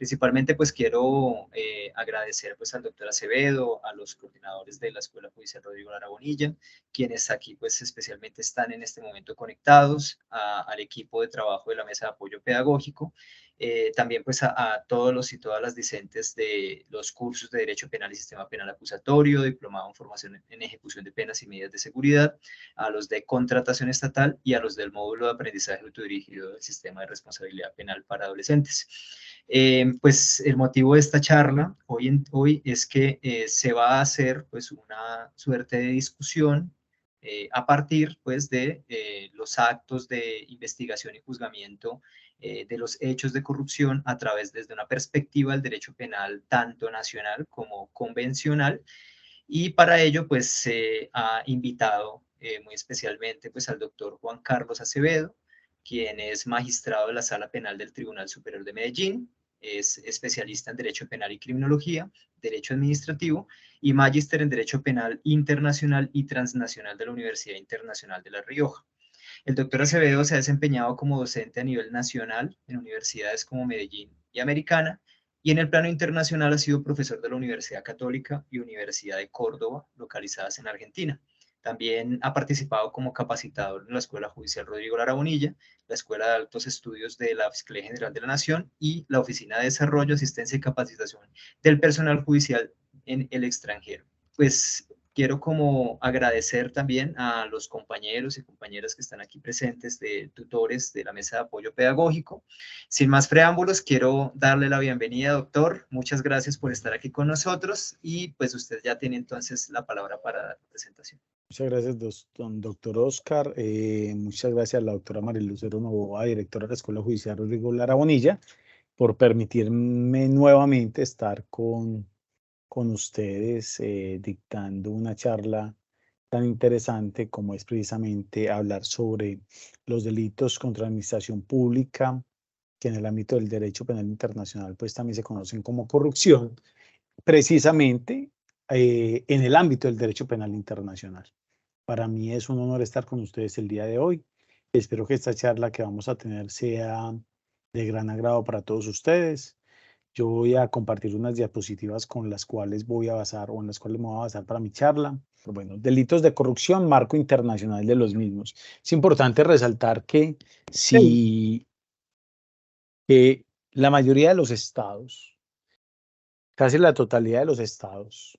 Principalmente pues quiero agradecer pues al doctor Acevedo, a los coordinadores de la Escuela Judicial Rodrigo Lara Bonilla, quienes aquí pues especialmente están en este momento conectados, al equipo de trabajo de la Mesa de Apoyo Pedagógico, también pues a todos los y todas las discentes de los cursos de Derecho Penal y Sistema Penal Acusatorio, Diplomado en Formación en Ejecución de Penas y Medidas de Seguridad, a los de Contratación Estatal y a los del Módulo de Aprendizaje Autodirigido del Sistema de Responsabilidad Penal para Adolescentes. Pues el motivo de esta charla hoy es que se va a hacer pues una suerte de discusión a partir pues de los actos de investigación y juzgamiento de los hechos de corrupción a través desde una perspectiva del derecho penal tanto nacional como convencional, y para ello pues se ha invitado muy especialmente pues al doctor Juan Carlos Acevedo, quien es magistrado de la Sala Penal del Tribunal Superior de Medellín, es especialista en Derecho Penal y Criminología, Derecho Administrativo y magíster en Derecho Penal Internacional y Transnacional de la Universidad Internacional de La Rioja. El doctor Acevedo se ha desempeñado como docente a nivel nacional en universidades como Medellín y Americana, y en el plano internacional ha sido profesor de la Universidad Católica y Universidad de Córdoba, localizadas en Argentina. También ha participado como capacitador en la Escuela Judicial Rodrigo Lara Bonilla, la Escuela de Altos Estudios de la Fiscalía General de la Nación y la Oficina de Desarrollo, Asistencia y Capacitación del Personal Judicial en el extranjero. Pues quiero como agradecer también a los compañeros y compañeras que están aquí presentes, de tutores de la Mesa de Apoyo Pedagógico. Sin más preámbulos, quiero darle la bienvenida, doctor. Muchas gracias por estar aquí con nosotros y pues usted ya tiene entonces la palabra para dar la presentación. Muchas gracias, doctor Oscar. Muchas gracias a la doctora Marilucero Novoa, directora de la Escuela Judicial Rodrigo Lara Bonilla, por permitirme nuevamente estar con ustedes dictando una charla tan interesante como es precisamente hablar sobre los delitos contra la administración pública, que en el ámbito del derecho penal internacional pues también se conocen como corrupción, precisamente en el ámbito del derecho penal internacional. Para mí es un honor estar con ustedes el día de hoy. Espero que esta charla que vamos a tener sea de gran agrado para todos ustedes. Yo voy a compartir unas diapositivas con las cuales voy a basar o en las cuales me voy a basar para mi charla. Bueno, delitos de corrupción, marco internacional de los mismos. Es importante resaltar que si la mayoría de los estados, casi la totalidad de los estados,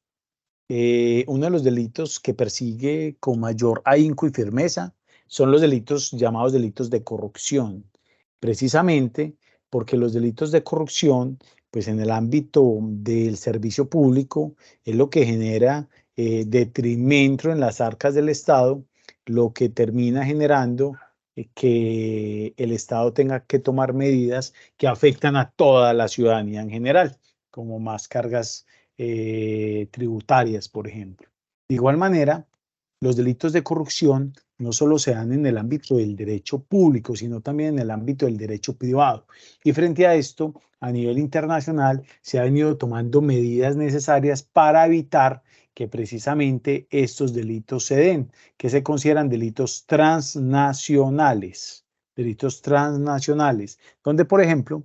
uno de los delitos que persigue con mayor ahínco y firmeza son los delitos llamados delitos de corrupción, precisamente porque los delitos de corrupción, pues en el ámbito del servicio público, es lo que genera detrimento en las arcas del Estado, lo que termina generando que el Estado tenga que tomar medidas que afectan a toda la ciudadanía en general, como más cargas tributarias, por ejemplo. De igual manera, los delitos de corrupción no solo se dan en el ámbito del derecho público, sino también en el ámbito del derecho privado. Y frente a esto, a nivel internacional, se han venido tomando medidas necesarias para evitar que precisamente estos delitos se den, que se consideran delitos transnacionales, donde, por ejemplo,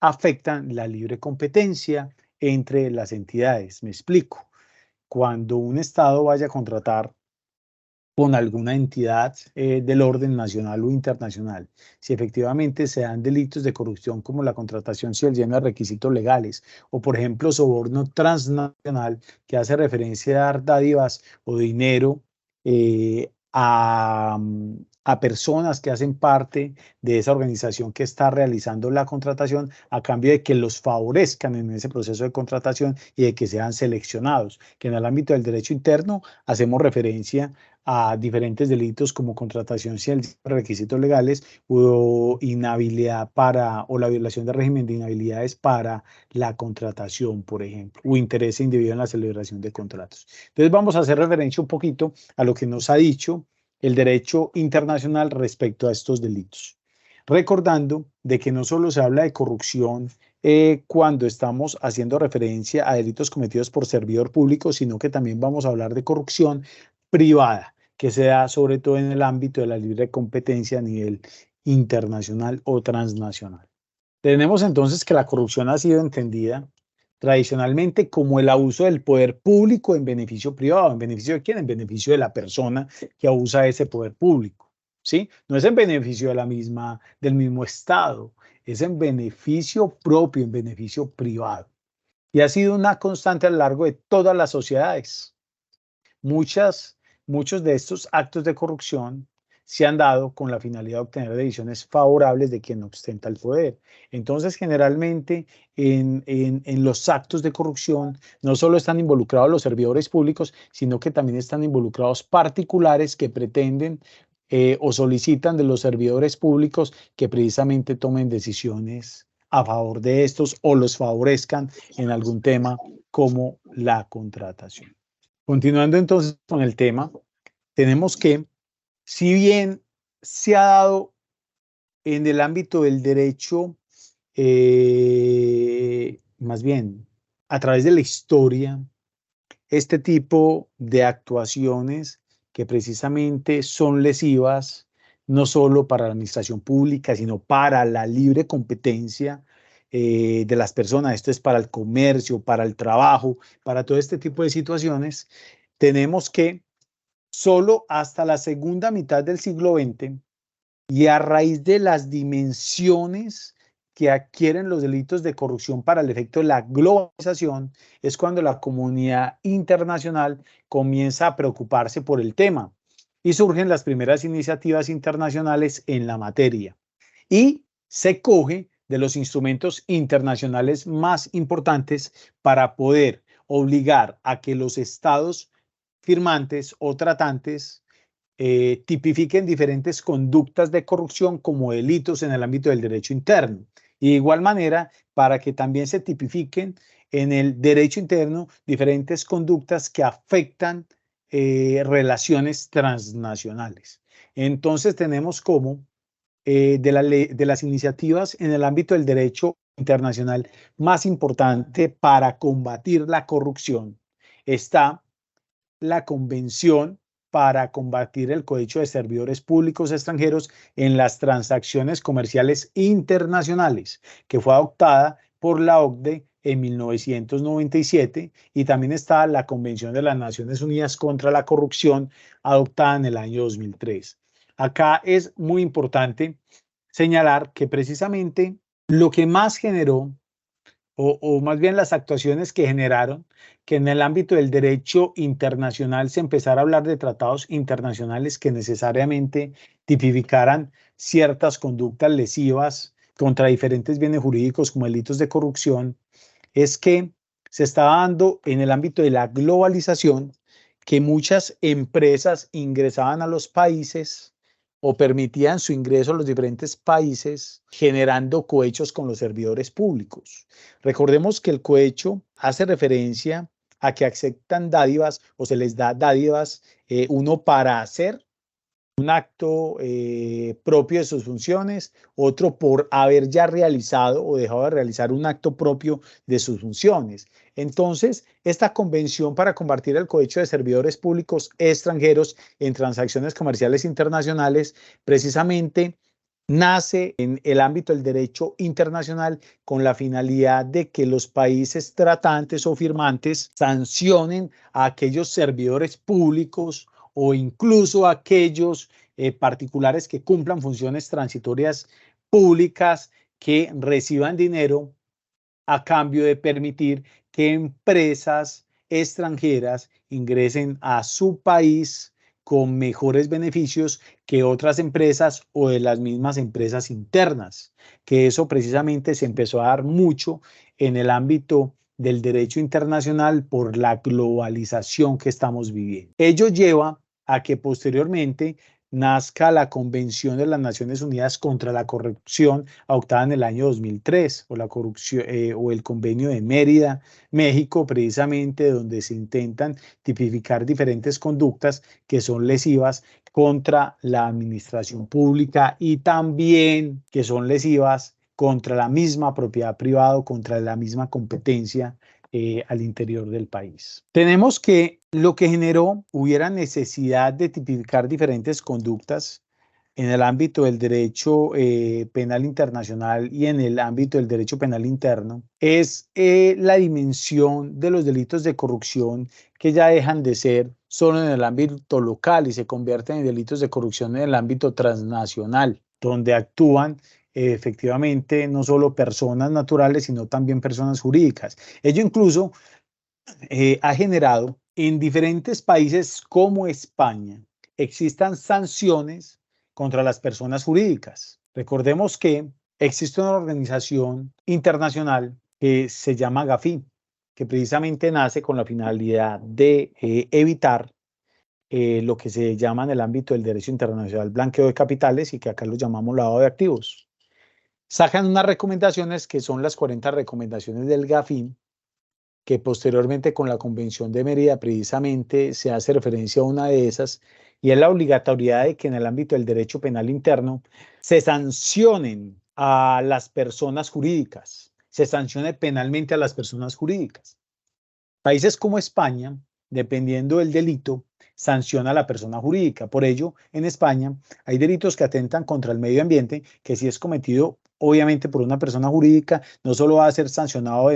afectan la libre competencia entre las entidades. Me explico. Cuando un Estado vaya a contratar con alguna entidad del orden nacional o internacional, si efectivamente se dan delitos de corrupción como la contratación sin el lleno de requisitos legales, o por ejemplo soborno transnacional que hace referencia a dar dádivas o dinero a personas que hacen parte de esa organización que está realizando la contratación a cambio de que los favorezcan en ese proceso de contratación y de que sean seleccionados, que en el ámbito del derecho interno hacemos referencia a diferentes delitos como contratación sin requisitos legales o inhabilidad o la violación del régimen de inhabilidades para la contratación, por ejemplo, o interés indebido en la celebración de contratos. Entonces vamos a hacer referencia un poquito a lo que nos ha dicho el derecho internacional respecto a estos delitos. Recordando de que no solo se habla de corrupción cuando estamos haciendo referencia a delitos cometidos por servidor público, sino que también vamos a hablar de corrupción privada, que se da sobre todo en el ámbito de la libre competencia a nivel internacional o transnacional. Tenemos entonces que la corrupción ha sido entendida tradicionalmente como el abuso del poder público en beneficio privado. ¿En beneficio de quién? En beneficio de la persona que abusa ese poder público, ¿sí? No es en beneficio de del mismo Estado, es en beneficio propio, en beneficio privado. Y ha sido una constante a lo largo de todas las sociedades. Muchos de estos actos de corrupción se han dado con la finalidad de obtener decisiones favorables de quien ostenta el poder. Entonces, generalmente en los actos de corrupción no solo están involucrados los servidores públicos, sino que también están involucrados particulares que pretenden o solicitan de los servidores públicos que precisamente tomen decisiones a favor de estos o los favorezcan en algún tema como la contratación. Continuando entonces con el tema, tenemos que, si bien se ha dado en el ámbito del derecho, más bien a través de la historia, este tipo de actuaciones que precisamente son lesivas, no solo para la administración pública, sino para la libre competencia de las personas. Esto es para el comercio, para el trabajo, para todo este tipo de situaciones. Tenemos que solo hasta la segunda mitad del siglo XX y a raíz de las dimensiones que adquieren los delitos de corrupción para el efecto de la globalización, es cuando la comunidad internacional comienza a preocuparse por el tema y surgen las primeras iniciativas internacionales en la materia. Y se coge de los instrumentos internacionales más importantes para poder obligar a que los estados firmantes o tratantes tipifiquen diferentes conductas de corrupción como delitos en el ámbito del derecho interno. Y de igual manera, para que también se tipifiquen en el derecho interno diferentes conductas que afectan relaciones transnacionales. Entonces tenemos como de las iniciativas en el ámbito del derecho internacional más importante para combatir la corrupción está la Convención para combatir el cohecho de servidores públicos extranjeros en las transacciones comerciales internacionales, que fue adoptada por la OCDE en 1997, y también está la Convención de las Naciones Unidas contra la Corrupción, adoptada en el año 2003. Acá es muy importante señalar que precisamente lo que más generó o más bien las actuaciones que generaron que en el ámbito del derecho internacional se empezara a hablar de tratados internacionales que necesariamente tipificaran ciertas conductas lesivas contra diferentes bienes jurídicos como delitos de corrupción, es que se estaba dando en el ámbito de la globalización que muchas empresas ingresaban a los países o permitían su ingreso a los diferentes países generando cohechos con los servidores públicos. Recordemos que el cohecho hace referencia a que aceptan dádivas o se les da dádivas, uno para hacer un acto propio de sus funciones, otro por haber ya realizado o dejado de realizar un acto propio de sus funciones. Entonces, esta convención para combatir el cohecho de servidores públicos extranjeros en transacciones comerciales internacionales precisamente nace en el ámbito del derecho internacional con la finalidad de que los países tratantes o firmantes sancionen a aquellos servidores públicos o incluso a aquellos particulares que cumplan funciones transitorias públicas que reciban dinero a cambio de permitir que empresas extranjeras ingresen a su país con mejores beneficios que otras empresas o de las mismas empresas internas, que eso precisamente se empezó a dar mucho en el ámbito del derecho internacional por la globalización que estamos viviendo. Ello lleva a que posteriormente nazca la Convención de las Naciones Unidas contra la Corrupción, adoptada en el año 2003, o la corrupción o el Convenio de Mérida, México, precisamente donde se intentan tipificar diferentes conductas que son lesivas contra la administración pública y también que son lesivas contra la misma propiedad privada, contra la misma competencia al interior del país. Tenemos que lo que generó hubiera necesidad de tipificar diferentes conductas en el ámbito del derecho penal internacional y en el ámbito del derecho penal interno es la dimensión de los delitos de corrupción que ya dejan de ser solo en el ámbito local y se convierten en delitos de corrupción en el ámbito transnacional, donde actúan efectivamente no solo personas naturales, sino también personas jurídicas. Ello incluso ha generado en diferentes países como España existan sanciones contra las personas jurídicas. Recordemos que existe una organización internacional que se llama GAFI, que precisamente nace con la finalidad de evitar lo que se llama en el ámbito del derecho internacional blanqueo de capitales y que acá lo llamamos lavado de activos. Sacan unas recomendaciones que son las 40 recomendaciones del GAFI, que posteriormente con la Convención de Mérida precisamente se hace referencia a una de esas, y es la obligatoriedad de que en el ámbito del derecho penal interno se sancionen a las personas jurídicas, se sancione penalmente a las personas jurídicas. Países como España, dependiendo del delito, sanciona a la persona jurídica. Por ello, en España hay delitos que atentan contra el medio ambiente, que si es cometido obviamente por una persona jurídica, no solo va a ser sancionado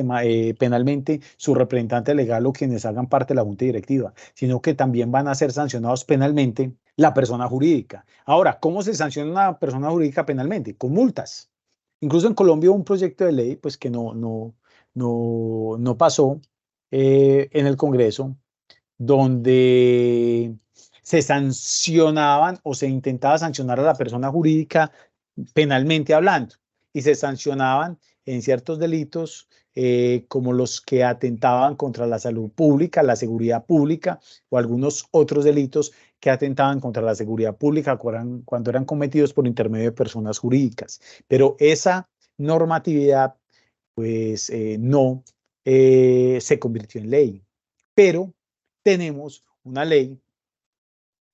penalmente su representante legal o quienes hagan parte de la junta directiva, sino que también van a ser sancionados penalmente la persona jurídica. Ahora, ¿cómo se sanciona una persona jurídica penalmente? Con multas. Incluso en Colombia hubo un proyecto de ley pues, que no pasó en el Congreso, donde se sancionaban o se intentaba sancionar a la persona jurídica penalmente hablando, y se sancionaban en ciertos delitos como los que atentaban contra la salud pública, la seguridad pública o algunos otros delitos que atentaban contra la seguridad pública cuando eran cometidos por intermedio de personas jurídicas. Pero esa normatividad pues no se convirtió en ley. Pero tenemos una ley,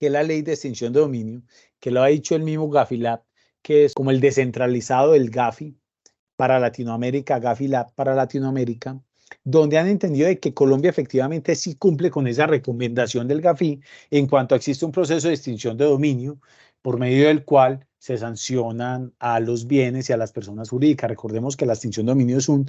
que es la ley de extinción de dominio, que lo ha dicho el mismo GAFI-Lab, que es como el descentralizado del GAFI para Latinoamérica, GAFI-Lab para Latinoamérica, donde han entendido de que Colombia efectivamente sí cumple con esa recomendación del GAFI en cuanto existe un proceso de extinción de dominio por medio del cual se sancionan a los bienes y a las personas jurídicas. Recordemos que la extinción de dominio es un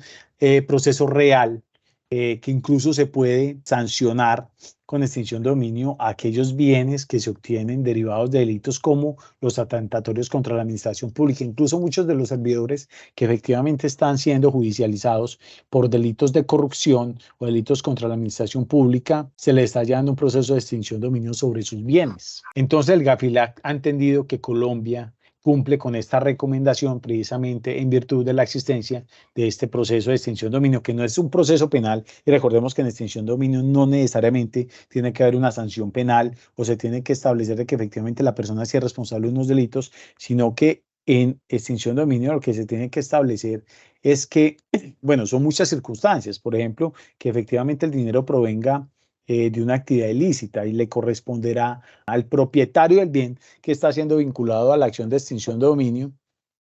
proceso real que incluso se puede sancionar con extinción de dominio a aquellos bienes que se obtienen derivados de delitos como los atentatorios contra la administración pública. Incluso muchos de los servidores que efectivamente están siendo judicializados por delitos de corrupción o delitos contra la administración pública, se les está llevando un proceso de extinción de dominio sobre sus bienes. Entonces el GAFILAC ha entendido que Colombia cumple con esta recomendación precisamente en virtud de la existencia de este proceso de extinción de dominio, que no es un proceso penal, y recordemos que en extinción de dominio no necesariamente tiene que haber una sanción penal o se tiene que establecer de que efectivamente la persona sea responsable de unos delitos, sino que en extinción de dominio lo que se tiene que establecer es que, bueno, son muchas circunstancias, por ejemplo, que efectivamente el dinero provenga de una actividad ilícita y le corresponderá al propietario del bien que está siendo vinculado a la acción de extinción de dominio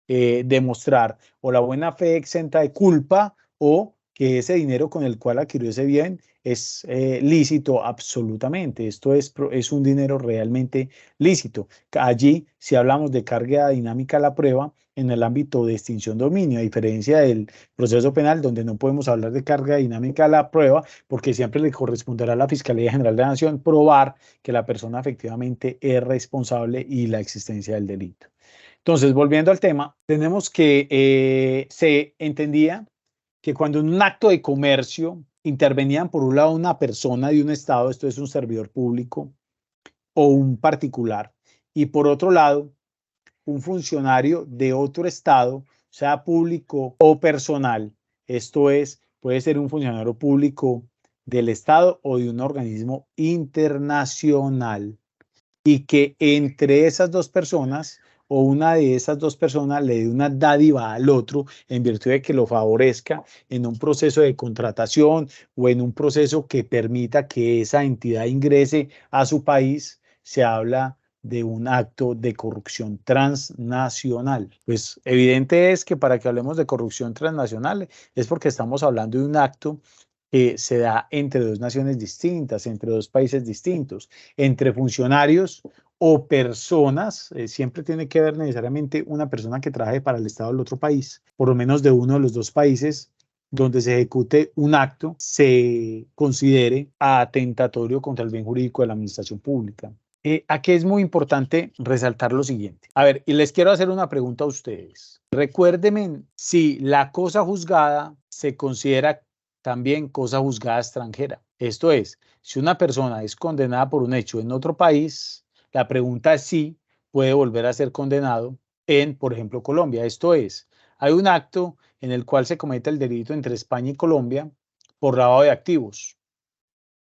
demostrar o la buena fe exenta de culpa o que ese dinero con el cual adquirió ese bien es lícito absolutamente. Esto es un dinero realmente lícito. Allí, si hablamos de carga dinámica a la prueba, en el ámbito de extinción de dominio, a diferencia del proceso penal, donde no podemos hablar de carga dinámica a la prueba, porque siempre le corresponderá a la Fiscalía General de la Nación probar que la persona efectivamente es responsable y la existencia del delito. Entonces, volviendo al tema, tenemos que se entendía que cuando en un acto de comercio intervenían por un lado una persona de un estado, esto es un servidor público o un particular, y por otro lado un funcionario de otro estado, sea público o personal, esto es, puede ser un funcionario público del estado o de un organismo internacional, y que entre esas dos personas o una de esas dos personas le dé una dádiva al otro en virtud de que lo favorezca en un proceso de contratación o en un proceso que permita que esa entidad ingrese a su país, se habla de un acto de corrupción transnacional. Pues evidente es que para que hablemos de corrupción transnacional es porque estamos hablando de un acto que se da entre dos naciones distintas, entre dos países distintos, entre funcionarios o personas, siempre tiene que haber necesariamente una persona que trabaje para el Estado del otro país, por lo menos de uno de los dos países donde se ejecute un acto, se considere atentatorio contra el bien jurídico de la administración pública. Aquí es muy importante resaltar lo siguiente. A ver, y les quiero hacer una pregunta a ustedes. Recuérdenme si la cosa juzgada se considera también cosa juzgada extranjera. Esto es, si una persona es condenada por un hecho en otro país, la pregunta es si puede volver a ser condenado en, por ejemplo, Colombia. Esto es, hay un acto en el cual se comete el delito entre España y Colombia por lavado de activos.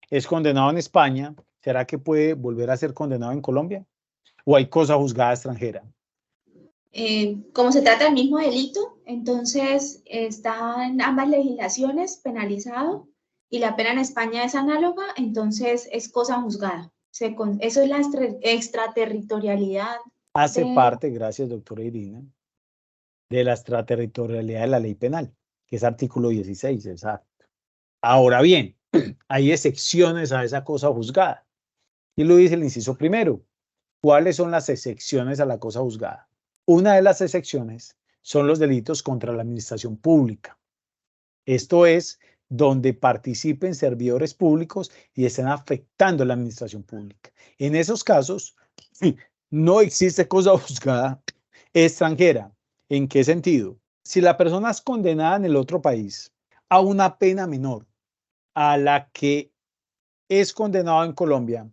Es condenado en España, ¿será que puede volver a ser condenado en Colombia? ¿O hay cosa juzgada extranjera? Como se trata del mismo delito, entonces está en ambas legislaciones penalizado y la pena en España es análoga, entonces es cosa juzgada. Eso es la extraterritorialidad. Hace parte, gracias doctora Irina, de la extraterritorialidad de la ley penal, que es artículo 16, exacto. Ahora bien, hay excepciones a esa cosa juzgada. Y lo dice el inciso primero. ¿Cuáles son las excepciones a la cosa juzgada? Una de las excepciones son los delitos contra la administración pública. Esto es, donde participen servidores públicos y estén afectando la administración pública. En esos casos, no existe cosa juzgada extranjera. ¿En qué sentido? Si la persona es condenada en el otro país a una pena menor a la que es condenado en Colombia,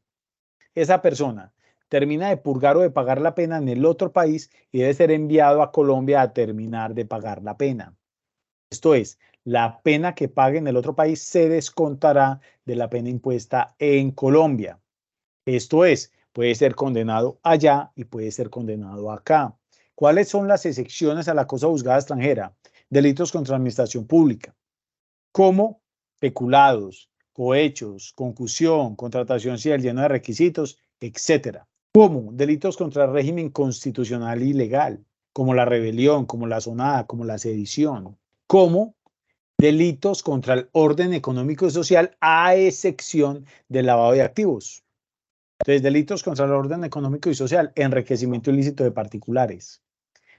esa persona termina de purgar o de pagar la pena en el otro país y debe ser enviado a Colombia a terminar de pagar la pena. Esto es, la pena que pague en el otro país se descontará de la pena impuesta en Colombia. Esto es, puede ser condenado allá y puede ser condenado acá. ¿Cuáles son las excepciones a la cosa juzgada extranjera? Delitos contra la administración pública, como peculados, cohechos, concusión, contratación sin el lleno de requisitos, etcétera. Como delitos contra el régimen constitucional y legal, como la rebelión, como la sonada, como la sedición. Como delitos contra el orden económico y social, a excepción del lavado de activos. Entonces, delitos contra el orden económico y social, enriquecimiento ilícito de particulares.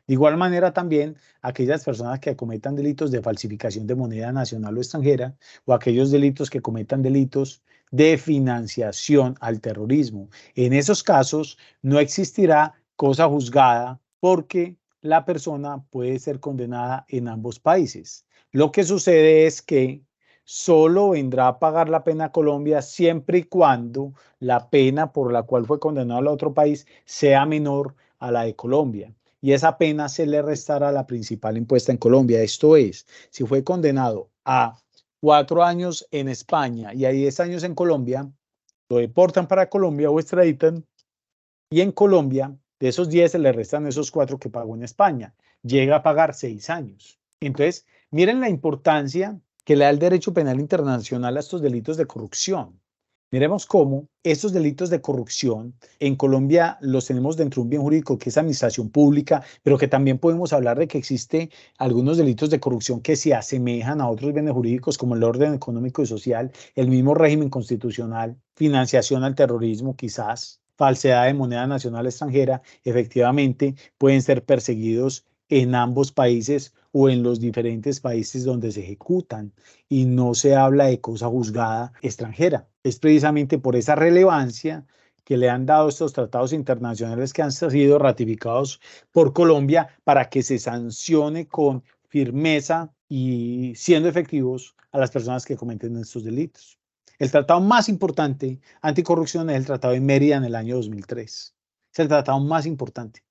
De igual manera también aquellas personas que cometan delitos de falsificación de moneda nacional o extranjera o aquellos delitos que cometan delitos de financiación al terrorismo. En esos casos no existirá cosa juzgada porque la persona puede ser condenada en ambos países. Lo que sucede es que solo vendrá a pagar la pena a Colombia siempre y cuando la pena por la cual fue condenado al otro país sea menor a la de Colombia. Y esa pena se le restará a la principal impuesta en Colombia. Esto es, si fue condenado a 4 años en España y a 10 años en Colombia, lo deportan para Colombia o extraditan, y en Colombia, de esos 10 se le restan esos 4 que pagó en España. Llega a pagar 6 años. Entonces, miren la importancia que le da el derecho penal internacional a estos delitos de corrupción. Miremos cómo estos delitos de corrupción en Colombia los tenemos dentro de un bien jurídico que es administración pública, pero que también podemos hablar de que existe algunos delitos de corrupción que se asemejan a otros bienes jurídicos como el orden económico y social, el mismo régimen constitucional, financiación al terrorismo quizás, falsedad de moneda nacional extranjera, efectivamente pueden ser perseguidos en ambos países o en los diferentes países donde se ejecutan y no se habla de cosa juzgada extranjera. Es precisamente por esa relevancia que le han dado estos tratados internacionales que han sido ratificados por Colombia para que se sancione con firmeza y siendo efectivos a las personas que cometen estos delitos. El tratado más importante anticorrupción es el Tratado de Mérida en el año 2003. Es el tratado más importante.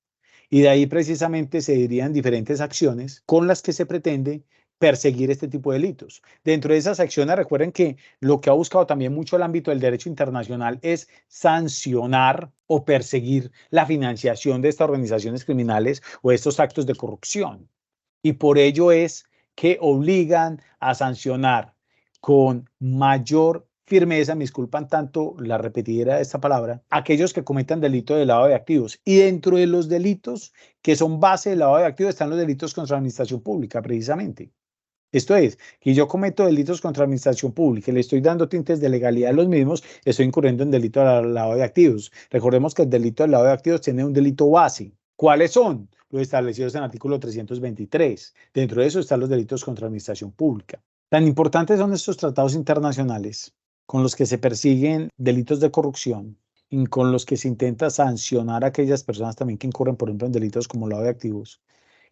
Y de ahí precisamente se dirían diferentes acciones con las que se pretende perseguir este tipo de delitos. Dentro de esas acciones, recuerden que lo que ha buscado también mucho el ámbito del derecho internacional es sancionar o perseguir la financiación de estas organizaciones criminales o estos actos de corrupción. Y por ello es que obligan a sancionar con mayor firmeza, me disculpan tanto la repetidera de esta palabra, aquellos que cometan delito de lavado de activos. Y dentro de los delitos que son base del lavado de activos están los delitos contra la administración pública, precisamente. Esto es, que yo cometo delitos contra la administración pública y le estoy dando tintes de legalidad a los mismos, estoy incurriendo en delito de lavado de activos. Recordemos que el delito de lavado de activos tiene un delito base. ¿Cuáles son? Los establecidos en el artículo 323. Dentro de eso están los delitos contra la administración pública. Tan importantes son estos tratados internacionales con los que se persiguen delitos de corrupción y con los que se intenta sancionar a aquellas personas también que incurren, por ejemplo, en delitos como lavado de activos,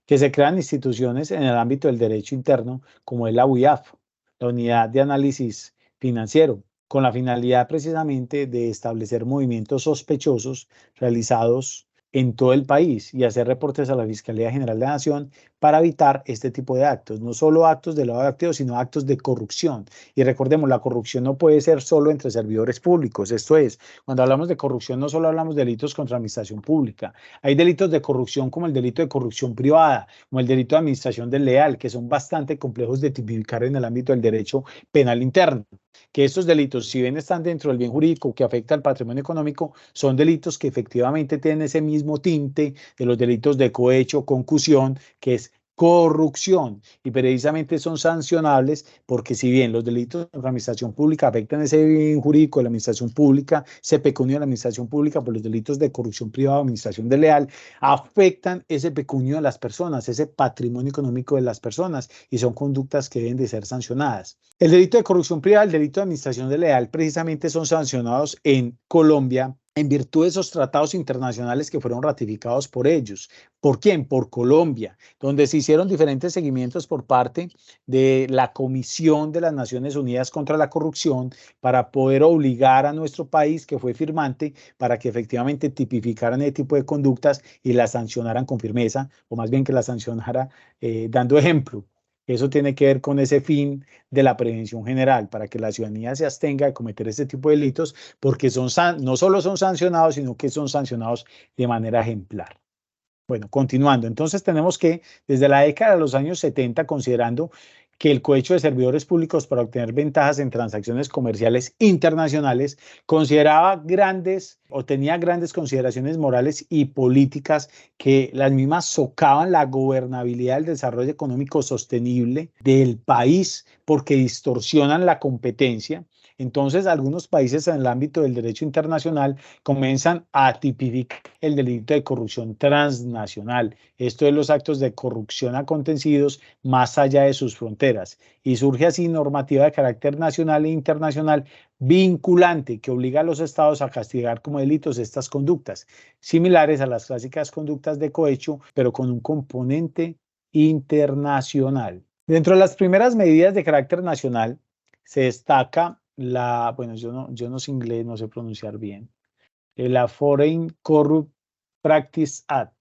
que se crean instituciones en el ámbito del derecho interno, como es la UIAF, la Unidad de Análisis Financiero, con la finalidad precisamente de establecer movimientos sospechosos realizados en todo el país y hacer reportes a la Fiscalía General de la Nación para evitar este tipo de actos, no solo actos de lavado de activos, sino actos de corrupción. Y recordemos, la corrupción no puede ser solo entre servidores públicos, esto es, cuando hablamos de corrupción no solo hablamos de delitos contra la administración pública, hay delitos de corrupción como el delito de corrupción privada, como el delito de administración desleal, que son bastante complejos de tipificar en el ámbito del derecho penal interno. Que estos delitos, si bien están dentro del bien jurídico que afecta al patrimonio económico, son delitos que efectivamente tienen ese mismo tinte de los delitos de cohecho, concusión, que es corrupción, y precisamente son sancionables porque si bien los delitos de la administración pública afectan ese bien jurídico de la administración pública, ese pecunio de la administración pública, por los delitos de corrupción privada o administración desleal afectan ese pecunio de las personas, ese patrimonio económico de las personas, y son conductas que deben de ser sancionadas. El delito de corrupción privada, el delito de administración desleal, precisamente son sancionados en Colombia en virtud de esos tratados internacionales que fueron ratificados por ellos. ¿Por quién? Por Colombia, donde se hicieron diferentes seguimientos por parte de la Comisión de las Naciones Unidas contra la Corrupción para poder obligar a nuestro país, que fue firmante, para que efectivamente tipificaran ese tipo de conductas y las sancionaran con firmeza, o más bien que las sancionara dando ejemplo. Eso tiene que ver con ese fin de la prevención general, para que la ciudadanía se abstenga de cometer este tipo de delitos, porque no solo son sancionados, sino que son sancionados de manera ejemplar. Bueno, continuando, entonces tenemos que desde la década de los años 70, considerando que el cohecho de servidores públicos para obtener ventajas en transacciones comerciales internacionales consideraba grandes o tenía grandes consideraciones morales y políticas que las mismas socavan la gobernabilidad del desarrollo económico sostenible del país porque distorsionan la competencia. Entonces, algunos países en el ámbito del derecho internacional comienzan a tipificar el delito de corrupción transnacional. Esto es los actos de corrupción acontecidos más allá de sus fronteras. Y surge así normativa de carácter nacional e internacional vinculante que obliga a los estados a castigar como delitos estas conductas, similares a las clásicas conductas de cohecho, pero con un componente internacional. Dentro de las primeras medidas de carácter nacional se destaca bueno, yo no sé inglés, no sé pronunciar bien, la Foreign Corrupt Practice Act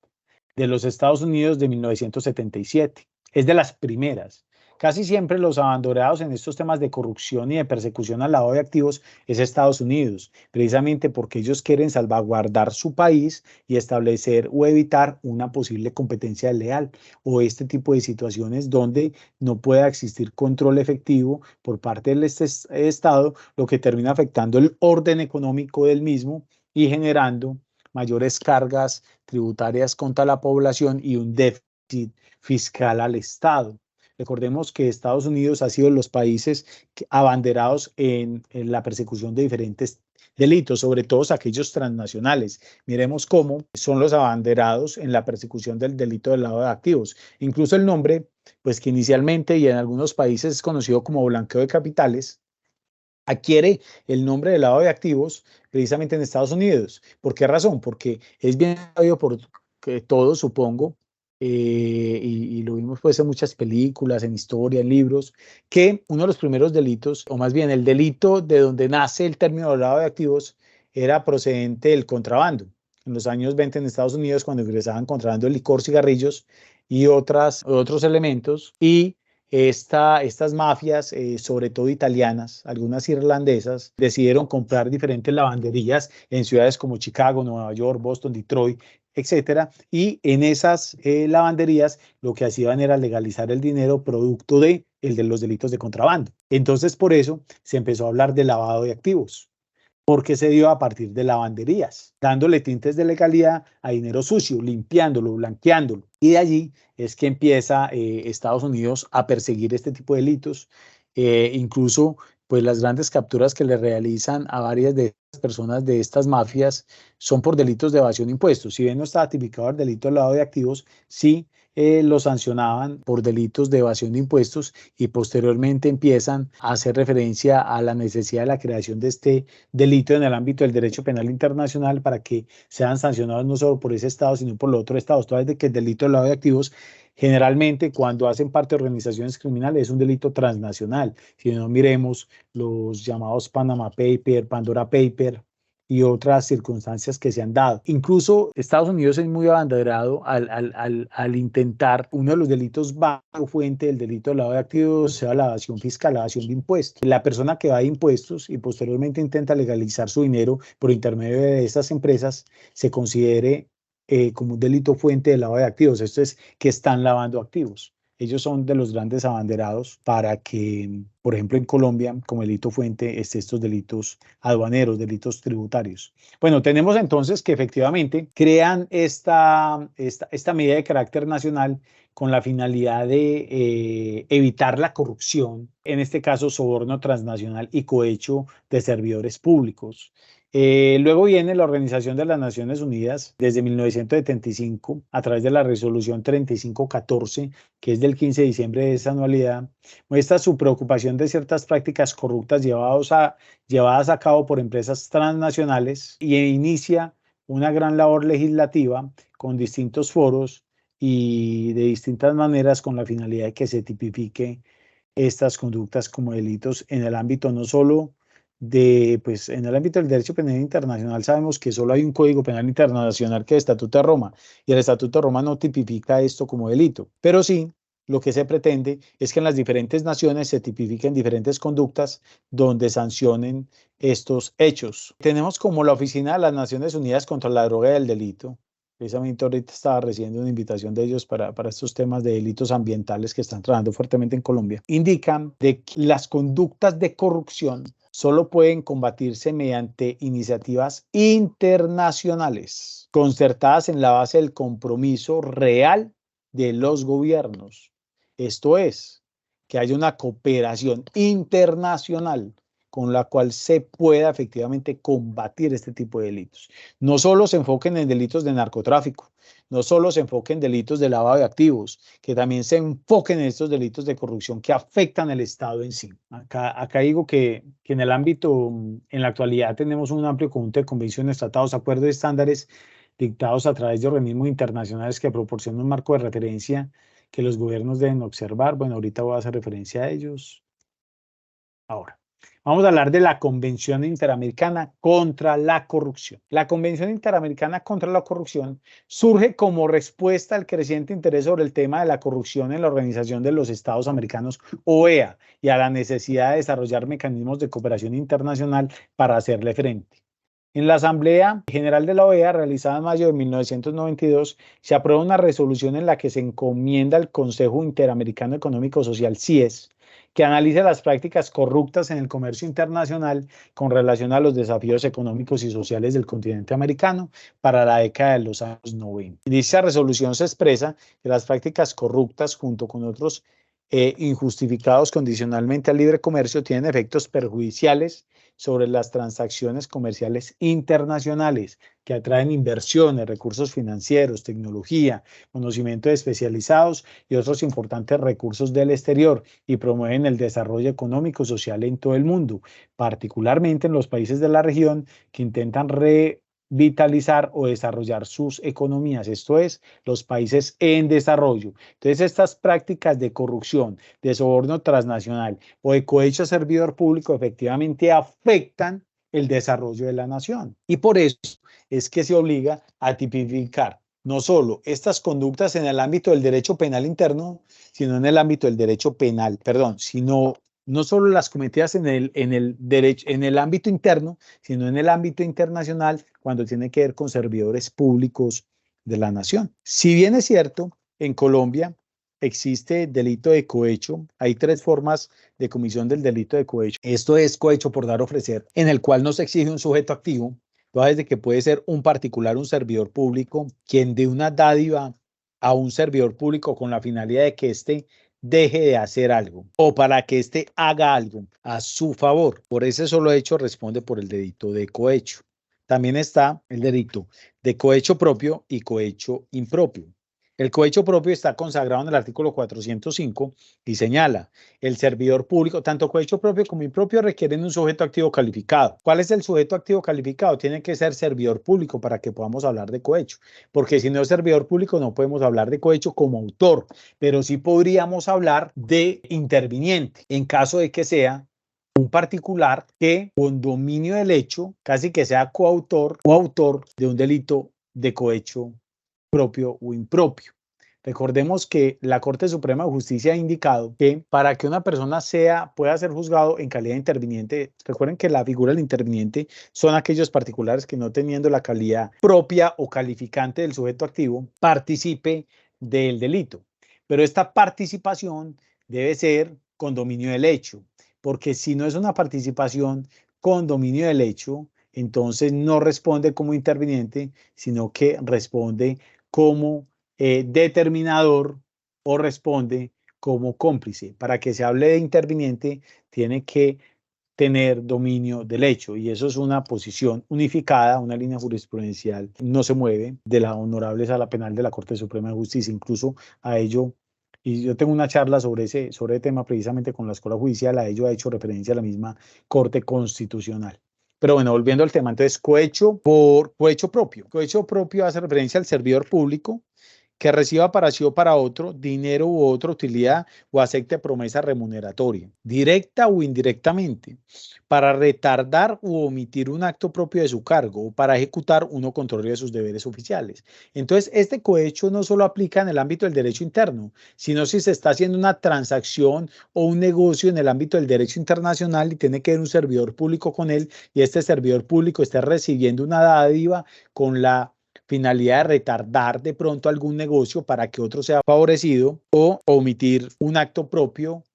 de los Estados Unidos de 1977. Es de las primeras. Casi siempre los abanderados en estos temas de corrupción y de persecución al lavado de activos es Estados Unidos, precisamente porque ellos quieren salvaguardar su país y establecer o evitar una posible competencia desleal o este tipo de situaciones donde no pueda existir control efectivo por parte del Estado, lo que termina afectando el orden económico del mismo y generando mayores cargas tributarias contra la población y un déficit fiscal al Estado. Recordemos que Estados Unidos ha sido de los países abanderados en la persecución de diferentes delitos, sobre todo aquellos transnacionales. Miremos cómo son los abanderados en la persecución del delito del lavado de activos. Incluso el nombre, pues que inicialmente y en algunos países es conocido como blanqueo de capitales, adquiere el nombre de lavado de activos precisamente en Estados Unidos. ¿Por qué razón? Porque es bien sabido por todos, supongo, y lo vimos pues en muchas películas, en historia, en libros, que uno de los primeros delitos, o más bien el delito de donde nace el término de lavado de activos, era procedente del contrabando. En los años 20 en Estados Unidos, cuando ingresaban contrabando de licor, cigarrillos y otros elementos, y estas mafias, sobre todo italianas, algunas irlandesas, decidieron comprar diferentes lavanderías en ciudades como Chicago, Nueva York, Boston, Detroit, etcétera, y en esas lavanderías lo que hacían era legalizar el dinero producto de los delitos de contrabando. Entonces, por eso se empezó a hablar de lavado de activos. porque se dio a partir de lavanderías, dándole tintes de legalidad a dinero sucio, limpiándolo, blanqueándolo. Y de allí es que empieza Estados Unidos a perseguir este tipo de delitos. Incluso pues las grandes capturas que le realizan a varias de estas personas de estas mafias son por delitos de evasión de impuestos. Si bien no estaba tipificado el delito de lavado de activos, sí lo sancionaban por delitos de evasión de impuestos y posteriormente empiezan a hacer referencia a la necesidad de la creación de este delito en el ámbito del derecho penal internacional para que sean sancionados no solo por ese Estado, sino por los otros Estados. Toda vez de que el delito de lavado de activos generalmente cuando hacen parte de organizaciones criminales es un delito transnacional. Si no, miremos los llamados Panama Paper, Pandora Paper y otras circunstancias que se han dado. Incluso Estados Unidos es muy abanderado al intentar uno de los delitos bajo fuente del delito de lavado de activos, sea la evasión fiscal, la evasión de impuestos. La persona que va de impuestos y posteriormente intenta legalizar su dinero por intermedio de estas empresas se considere como un delito fuente de lavado de activos. Esto es que están lavando activos. Ellos son de los grandes abanderados para que, por ejemplo, en Colombia, como delito fuente, estos delitos aduaneros, delitos tributarios. Bueno, tenemos entonces que efectivamente crean esta medida de carácter nacional con la finalidad de evitar la corrupción, en este caso soborno transnacional y cohecho de servidores públicos. Luego viene la Organización de las Naciones Unidas desde 1975 a través de la resolución 3514, que es del 15 de diciembre de esa anualidad, muestra su preocupación de ciertas prácticas corruptas llevadas a cabo por empresas transnacionales y inicia una gran labor legislativa con distintos foros y de distintas maneras con la finalidad de que se tipifique estas conductas como delitos en el ámbito no solo pues en el ámbito del derecho penal internacional sabemos que solo hay un Código Penal Internacional que es el Estatuto de Roma y el Estatuto de Roma no tipifica esto como delito, pero sí lo que se pretende es que en las diferentes naciones se tipifiquen diferentes conductas donde sancionen estos hechos. Tenemos como la Oficina de las Naciones Unidas contra la Droga y el Delito. Precisamente ahorita estaba recibiendo una invitación de ellos para estos temas de delitos ambientales que están trabajando fuertemente en Colombia. Indican de que las conductas de corrupción solo pueden combatirse mediante iniciativas internacionales, concertadas en la base del compromiso real de los gobiernos. Esto es, que haya una cooperación internacional con la cual se pueda efectivamente combatir este tipo de delitos. No solo se enfoquen en delitos de narcotráfico, no solo se enfoquen en delitos de lavado de activos, que también se enfoquen en estos delitos de corrupción que afectan al Estado en sí. Acá digo que en el ámbito, en la actualidad tenemos un amplio conjunto de convenciones, tratados, acuerdos y estándares dictados a través de organismos internacionales que proporcionan un marco de referencia que los gobiernos deben observar. Bueno, ahorita voy a hacer referencia a ellos. Ahora, vamos a hablar de la Convención Interamericana contra la Corrupción. La Convención Interamericana contra la Corrupción surge como respuesta al creciente interés sobre el tema de la corrupción en la Organización de los Estados Americanos, OEA, y a la necesidad de desarrollar mecanismos de cooperación internacional para hacerle frente. En la Asamblea General de la OEA, realizada en mayo de 1992, se aprueba una resolución en la que se encomienda al Consejo Interamericano Económico Social, CIES, que analice las prácticas corruptas en el comercio internacional con relación a los desafíos económicos y sociales del continente americano para la década de los años 90. En dicha resolución se expresa que las prácticas corruptas, junto con otros injustificados condicionalmente al libre comercio, tienen efectos perjudiciales sobre las transacciones comerciales internacionales que atraen inversiones, recursos financieros, tecnología, conocimientos especializados y otros importantes recursos del exterior y promueven el desarrollo económico y social en todo el mundo, particularmente en los países de la región que intentan revitalizar o desarrollar sus economías, esto es, los países en desarrollo. Entonces, estas prácticas de corrupción, de soborno transnacional o de cohecho a servidor público efectivamente afectan el desarrollo de la nación. Y por eso es que se obliga a tipificar no solo estas conductas en el ámbito del derecho penal interno, sino en el ámbito del derecho penal, sino no solo las cometidas en el ámbito interno, sino en el ámbito internacional cuando tiene que ver con servidores públicos de la nación. Si bien es cierto, en Colombia existe delito de cohecho. Hay 3 formas de comisión del delito de cohecho. Esto es cohecho por dar o ofrecer, en el cual no se exige un sujeto activo. Desde que puede ser un particular, un servidor público, quien dé una dádiva a un servidor público con la finalidad de que éste deje de hacer algo o para que éste haga algo a su favor. Por ese solo hecho responde por el delito de cohecho. También está el delito de cohecho propio y cohecho impropio. El cohecho propio está consagrado en el artículo 405 y señala: el servidor público, tanto cohecho propio como impropio, requieren un sujeto activo calificado. ¿Cuál es el sujeto activo calificado? Tiene que ser servidor público para que podamos hablar de cohecho, porque si no es servidor público no podemos hablar de cohecho como autor, pero sí podríamos hablar de interviniente en caso de que sea un particular que con dominio del hecho casi que sea coautor o autor de un delito de cohecho propio o impropio. Recordemos que la Corte Suprema de Justicia ha indicado que para que una persona pueda ser juzgado en calidad de interviniente, recuerden que la figura del interviniente son aquellos particulares que, no teniendo la calidad propia o calificante del sujeto activo, participe del delito. Pero esta participación debe ser con dominio del hecho, porque si no es una participación con dominio del hecho, entonces no responde como interviniente, sino que responde como determinador o responde como cómplice. Para que se hable de interviniente, tiene que tener dominio del hecho, y eso es una posición unificada, una línea jurisprudencial, no se mueve de la honorable Sala Penal de la Corte Suprema de Justicia. Incluso a ello, y yo tengo una charla sobre ese tema precisamente con la Escuela Judicial, a ello ha hecho referencia a la misma Corte Constitucional. Pero bueno, volviendo al tema, entonces cohecho propio. Cohecho propio hace referencia al servidor público que reciba para sí o para otro dinero u otra utilidad o acepte promesa remuneratoria, directa o indirectamente, para retardar u omitir un acto propio de su cargo o para ejecutar uno contrario de sus deberes oficiales. Entonces, este cohecho no solo aplica en el ámbito del derecho interno, sino si se está haciendo una transacción o un negocio en el ámbito del derecho internacional y tiene que haber un servidor público con él, y este servidor público está recibiendo una dádiva con la finalidad de retardar de pronto algún negocio para que otro sea favorecido, o omitir un acto propio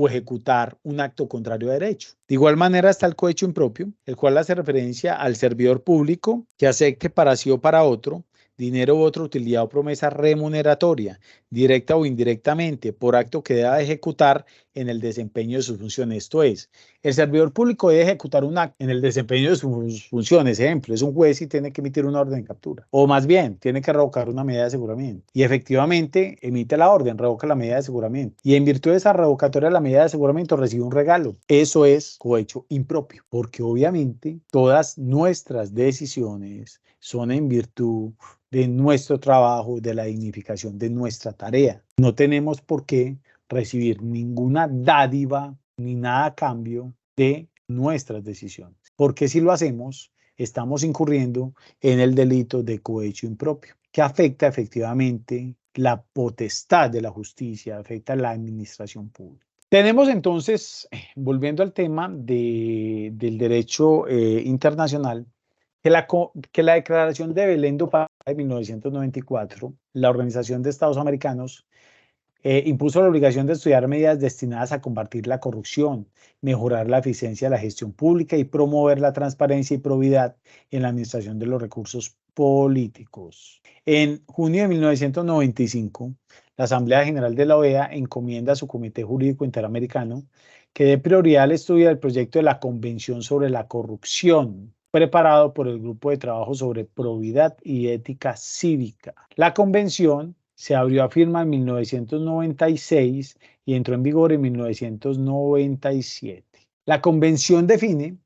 o ejecutar un acto contrario a derecho. De igual manera está el cohecho impropio, el cual hace referencia al servidor público que acepte para sí o para otro dinero u otra utilidad o promesa remuneratoria, directa o indirectamente, por acto que deba ejecutar en el desempeño de sus funciones. Esto es, el servidor público debe ejecutar un acto en el desempeño de sus funciones. Ejemplo, es un juez y tiene que emitir una orden de captura, o más bien, tiene que revocar una medida de aseguramiento. Y efectivamente emite la orden, revoca la medida de aseguramiento. Y en virtud de esa revocatoria de la medida de aseguramiento recibe un regalo. Eso es cohecho impropio, porque obviamente todas nuestras decisiones son en virtud de nuestro trabajo, de la dignificación de nuestra tarea. No tenemos por qué recibir ninguna dádiva ni nada a cambio de nuestras decisiones, porque si lo hacemos, estamos incurriendo en el delito de cohecho impropio, que afecta efectivamente la potestad de la justicia, afecta la administración pública. Tenemos entonces, volviendo al tema del derecho internacional, que la Declaración de Belén do Pará de 1994, la Organización de Estados Americanos, impuso la obligación de estudiar medidas destinadas a combatir la corrupción, mejorar la eficiencia de la gestión pública y promover la transparencia y probidad en la administración de los recursos políticos. En junio de 1995, la Asamblea General de la OEA encomienda a su Comité Jurídico Interamericano que dé prioridad al estudio del proyecto de la Convención sobre la Corrupción, preparado por el Grupo de Trabajo sobre Probidad y Ética Cívica. La convención se abrió a firma en 1996 y entró en vigor en 1997. La convención define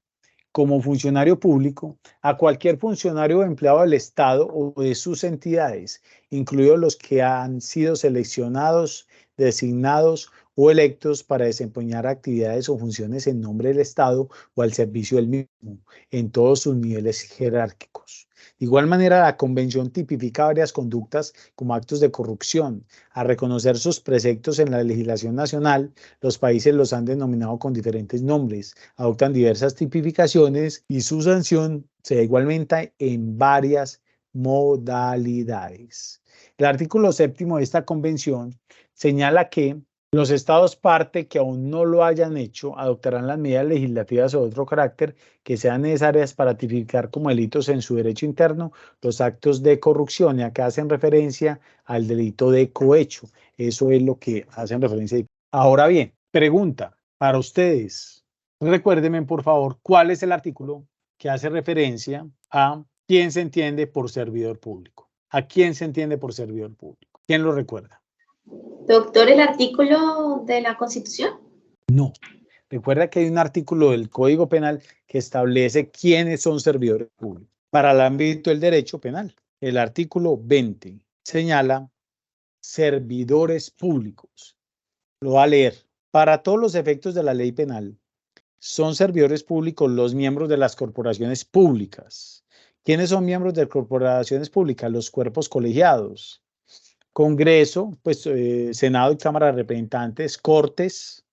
como funcionario público a cualquier funcionario o empleado del Estado o de sus entidades, incluidos los que han sido seleccionados, designados o electos para desempeñar actividades o funciones en nombre del Estado o al servicio del mismo, en todos sus niveles jerárquicos. De igual manera, la Convención tipifica varias conductas como actos de corrupción. A reconocer sus preceptos en la legislación nacional, los países los han denominado con diferentes nombres, adoptan diversas tipificaciones y su sanción se da igualmente en varias modalidades. El artículo 7º de esta convención señala que los estados parte que aún no lo hayan hecho adoptarán las medidas legislativas o de otro carácter que sean necesarias para tipificar como delitos en su derecho interno los actos de corrupción, y acá hacen referencia al delito de cohecho. Eso es lo que hacen referencia. Ahora bien, pregunta para ustedes. Recuérdenme, por favor, ¿cuál es el artículo que hace referencia a quién se entiende por servidor público? ¿A quién se entiende por servidor público? ¿Quién lo recuerda? Doctor, ¿el artículo de la Constitución? No. Recuerda que hay un artículo del Código Penal que establece quiénes son servidores públicos. Para el ámbito del derecho penal, el artículo 20 señala servidores públicos. Lo va a leer. Para todos los efectos de la ley penal, son servidores públicos los miembros de las corporaciones públicas. ¿Quiénes son miembros de corporaciones públicas? Los cuerpos colegiados. Congreso, pues Senado y Cámara de Representantes, Cortes,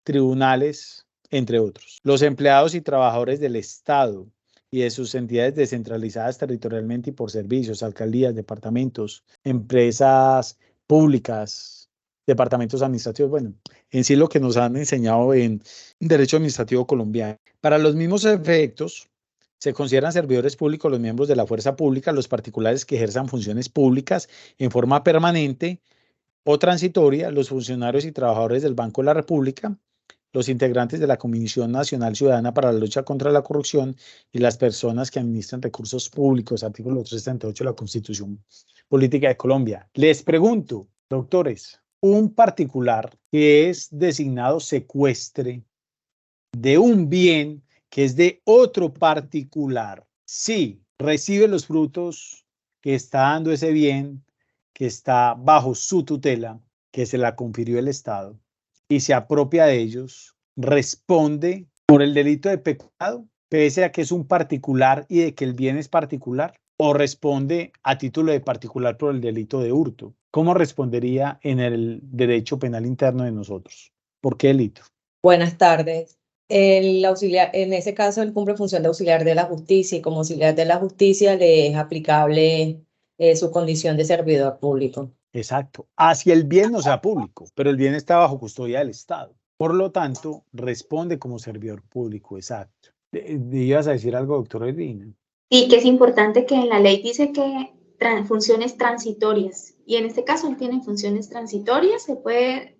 tribunales, entre otros. Los empleados y trabajadores del Estado y de sus entidades descentralizadas territorialmente y por servicios, alcaldías, departamentos, empresas públicas, departamentos administrativos, bueno, en sí lo que nos han enseñado en Derecho Administrativo colombiano. Para los mismos efectos, se consideran servidores públicos los miembros de la fuerza pública, los particulares que ejerzan funciones públicas en forma permanente o transitoria, los funcionarios y trabajadores del Banco de la República, los integrantes de la Comisión Nacional Ciudadana para la Lucha contra la Corrupción y las personas que administran recursos públicos, artículo 378 de la Constitución Política de Colombia. Les pregunto, doctores, un particular que es designado secuestre de un bien que es de otro particular, sí, recibe los frutos que está dando ese bien, que está bajo su tutela, que se la confirió el Estado, y se apropia de ellos, responde por el delito de pecado, pese a que es un particular y de que el bien es particular, o responde a título de particular por el delito de hurto. ¿Cómo respondería en el derecho penal interno de nosotros? ¿Por qué delito? Buenas tardes. El auxiliar, en ese caso, él cumple función de auxiliar de la justicia y como auxiliar de la justicia le es aplicable su condición de servidor público. Exacto. Hacia el bien no sea público, pero el bien está bajo custodia del Estado. Por lo tanto, responde como servidor público. Exacto. ¿Ibas a decir algo, doctor Edwina? Sí, que es importante que en la ley dice que funciones transitorias, y en este caso él tiene funciones transitorias, se puede,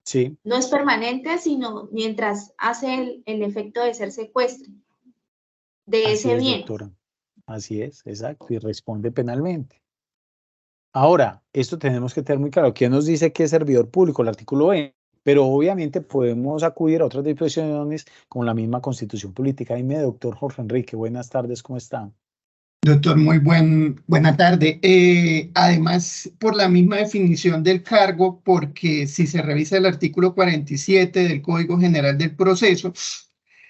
sí, no es permanente, sino mientras hace el efecto de ser secuestre de así ese es, bien. doctora. Así es, exacto, y responde penalmente. Ahora, esto tenemos que tener muy claro. ¿Quién nos dice que es servidor público? El artículo 20. Pero obviamente podemos acudir a otras disposiciones con la misma Constitución Política. Dime, doctor Jorge Enrique, buenas tardes, ¿cómo está? Doctor, muy buena tarde. Además, por la misma definición del cargo, porque si se revisa el artículo 47 del Código General del Proceso,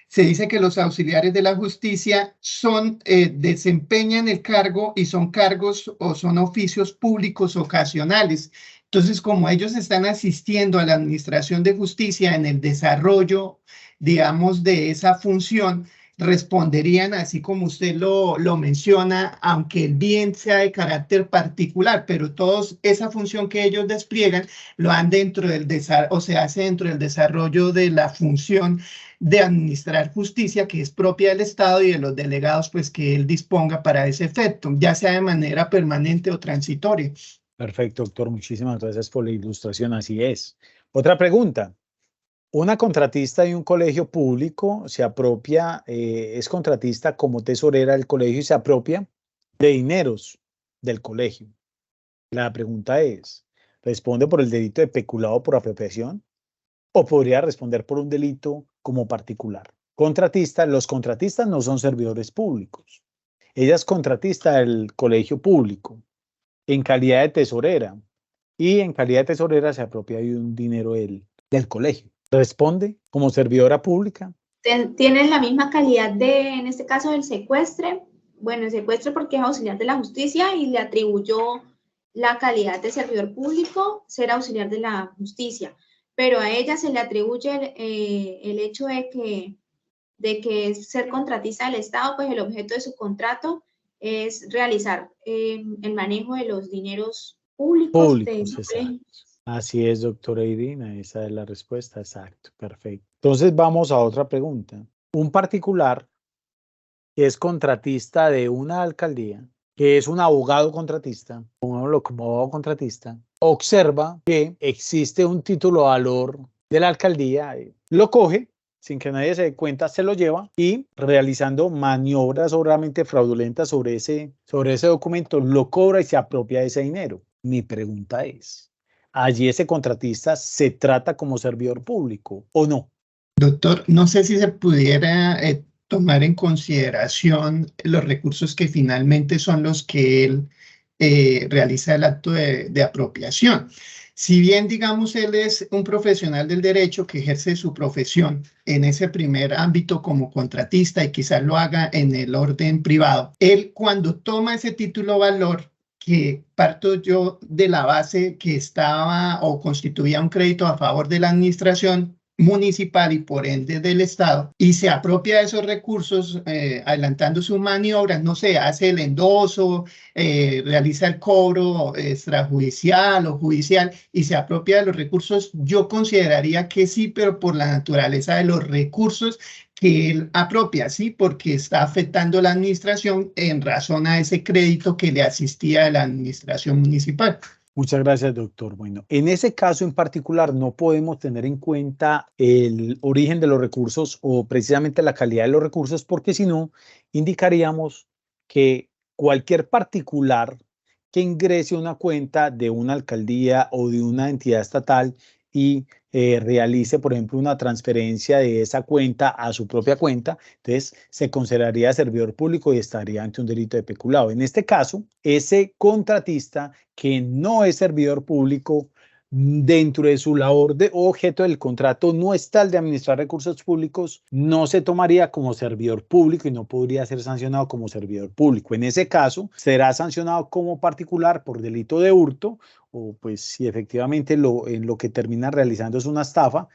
se dice que los auxiliares de la justicia desempeñan el cargo y son cargos o son oficios públicos ocasionales. Entonces, como ellos están asistiendo a la administración de justicia en el desarrollo, digamos, de esa función, responderían así como usted lo menciona, aunque el bien sea de carácter particular, pero esa función que ellos despliegan lo han dentro del o se hace dentro del desarrollo de la función de administrar justicia, que es propia del Estado y de los delegados pues que él disponga para ese efecto, ya sea de manera permanente o transitoria. Perfecto, doctor. Muchísimas gracias por la ilustración. Así es. Otra pregunta. Una contratista de un colegio público se apropia, es contratista como tesorera del colegio y se apropia de dineros del colegio. La pregunta es, ¿responde por el delito de peculado por apropiación o podría responder por un delito como particular? Contratista, los contratistas no son servidores públicos. Ella es contratista del colegio público en calidad de tesorera y en calidad de tesorera se apropia de un dinero del colegio. ¿Responde como servidora pública? Tienen la misma calidad en este caso, del secuestre. Bueno, el secuestre porque es auxiliar de la justicia y le atribuyó la calidad de servidor público, ser auxiliar de la justicia. Pero a ella se le atribuye el hecho de que es ser contratista del Estado, pues el objeto de su contrato es realizar el manejo de los dineros públicos de Públicos, ese exacto. colegio. Así es, doctora Irina, esa es la respuesta, exacto, perfecto. Entonces vamos a otra pregunta. Un particular que es contratista de una alcaldía, que es un abogado contratista, pongámoslo como abogado contratista, observa que existe un título de valor de la alcaldía, lo coge sin que nadie se dé cuenta, se lo lleva y realizando maniobras obviamente fraudulentas sobre ese documento, lo cobra y se apropia de ese dinero. Mi pregunta es, ¿allí ese contratista se trata como servidor público o no? Doctor, no sé si se pudiera tomar en consideración los recursos que finalmente son los que él realiza el acto de apropiación. Si bien, digamos, él es un profesional del derecho que ejerce su profesión en ese primer ámbito como contratista y quizás lo haga en el orden privado, él cuando toma ese título valor, que parto yo de la base que estaba o constituía un crédito a favor de la administración municipal y por ende del Estado, y se apropia de esos recursos adelantando sus maniobras, no sé, hace el endoso, realiza el cobro extrajudicial o judicial y se apropia de los recursos, yo consideraría que sí, pero por la naturaleza de los recursos que él apropia, sí, porque está afectando la administración en razón a ese crédito que le asistía a la administración municipal. Muchas gracias, doctor. Bueno, en ese caso en particular no podemos tener en cuenta el origen de los recursos o precisamente la calidad de los recursos, porque si no, indicaríamos que cualquier particular que ingrese una cuenta de una alcaldía o de una entidad estatal y realice, por ejemplo, una transferencia de esa cuenta a su propia cuenta, entonces se consideraría servidor público y estaría ante un delito de peculado. En este caso, ese contratista que no es servidor público, dentro de su labor de objeto del contrato no está el de administrar recursos públicos, no se tomaría como servidor público y no podría ser sancionado como servidor público. En ese caso, será sancionado como particular por delito de hurto, o pues si efectivamente en lo que termina realizando es una estafa,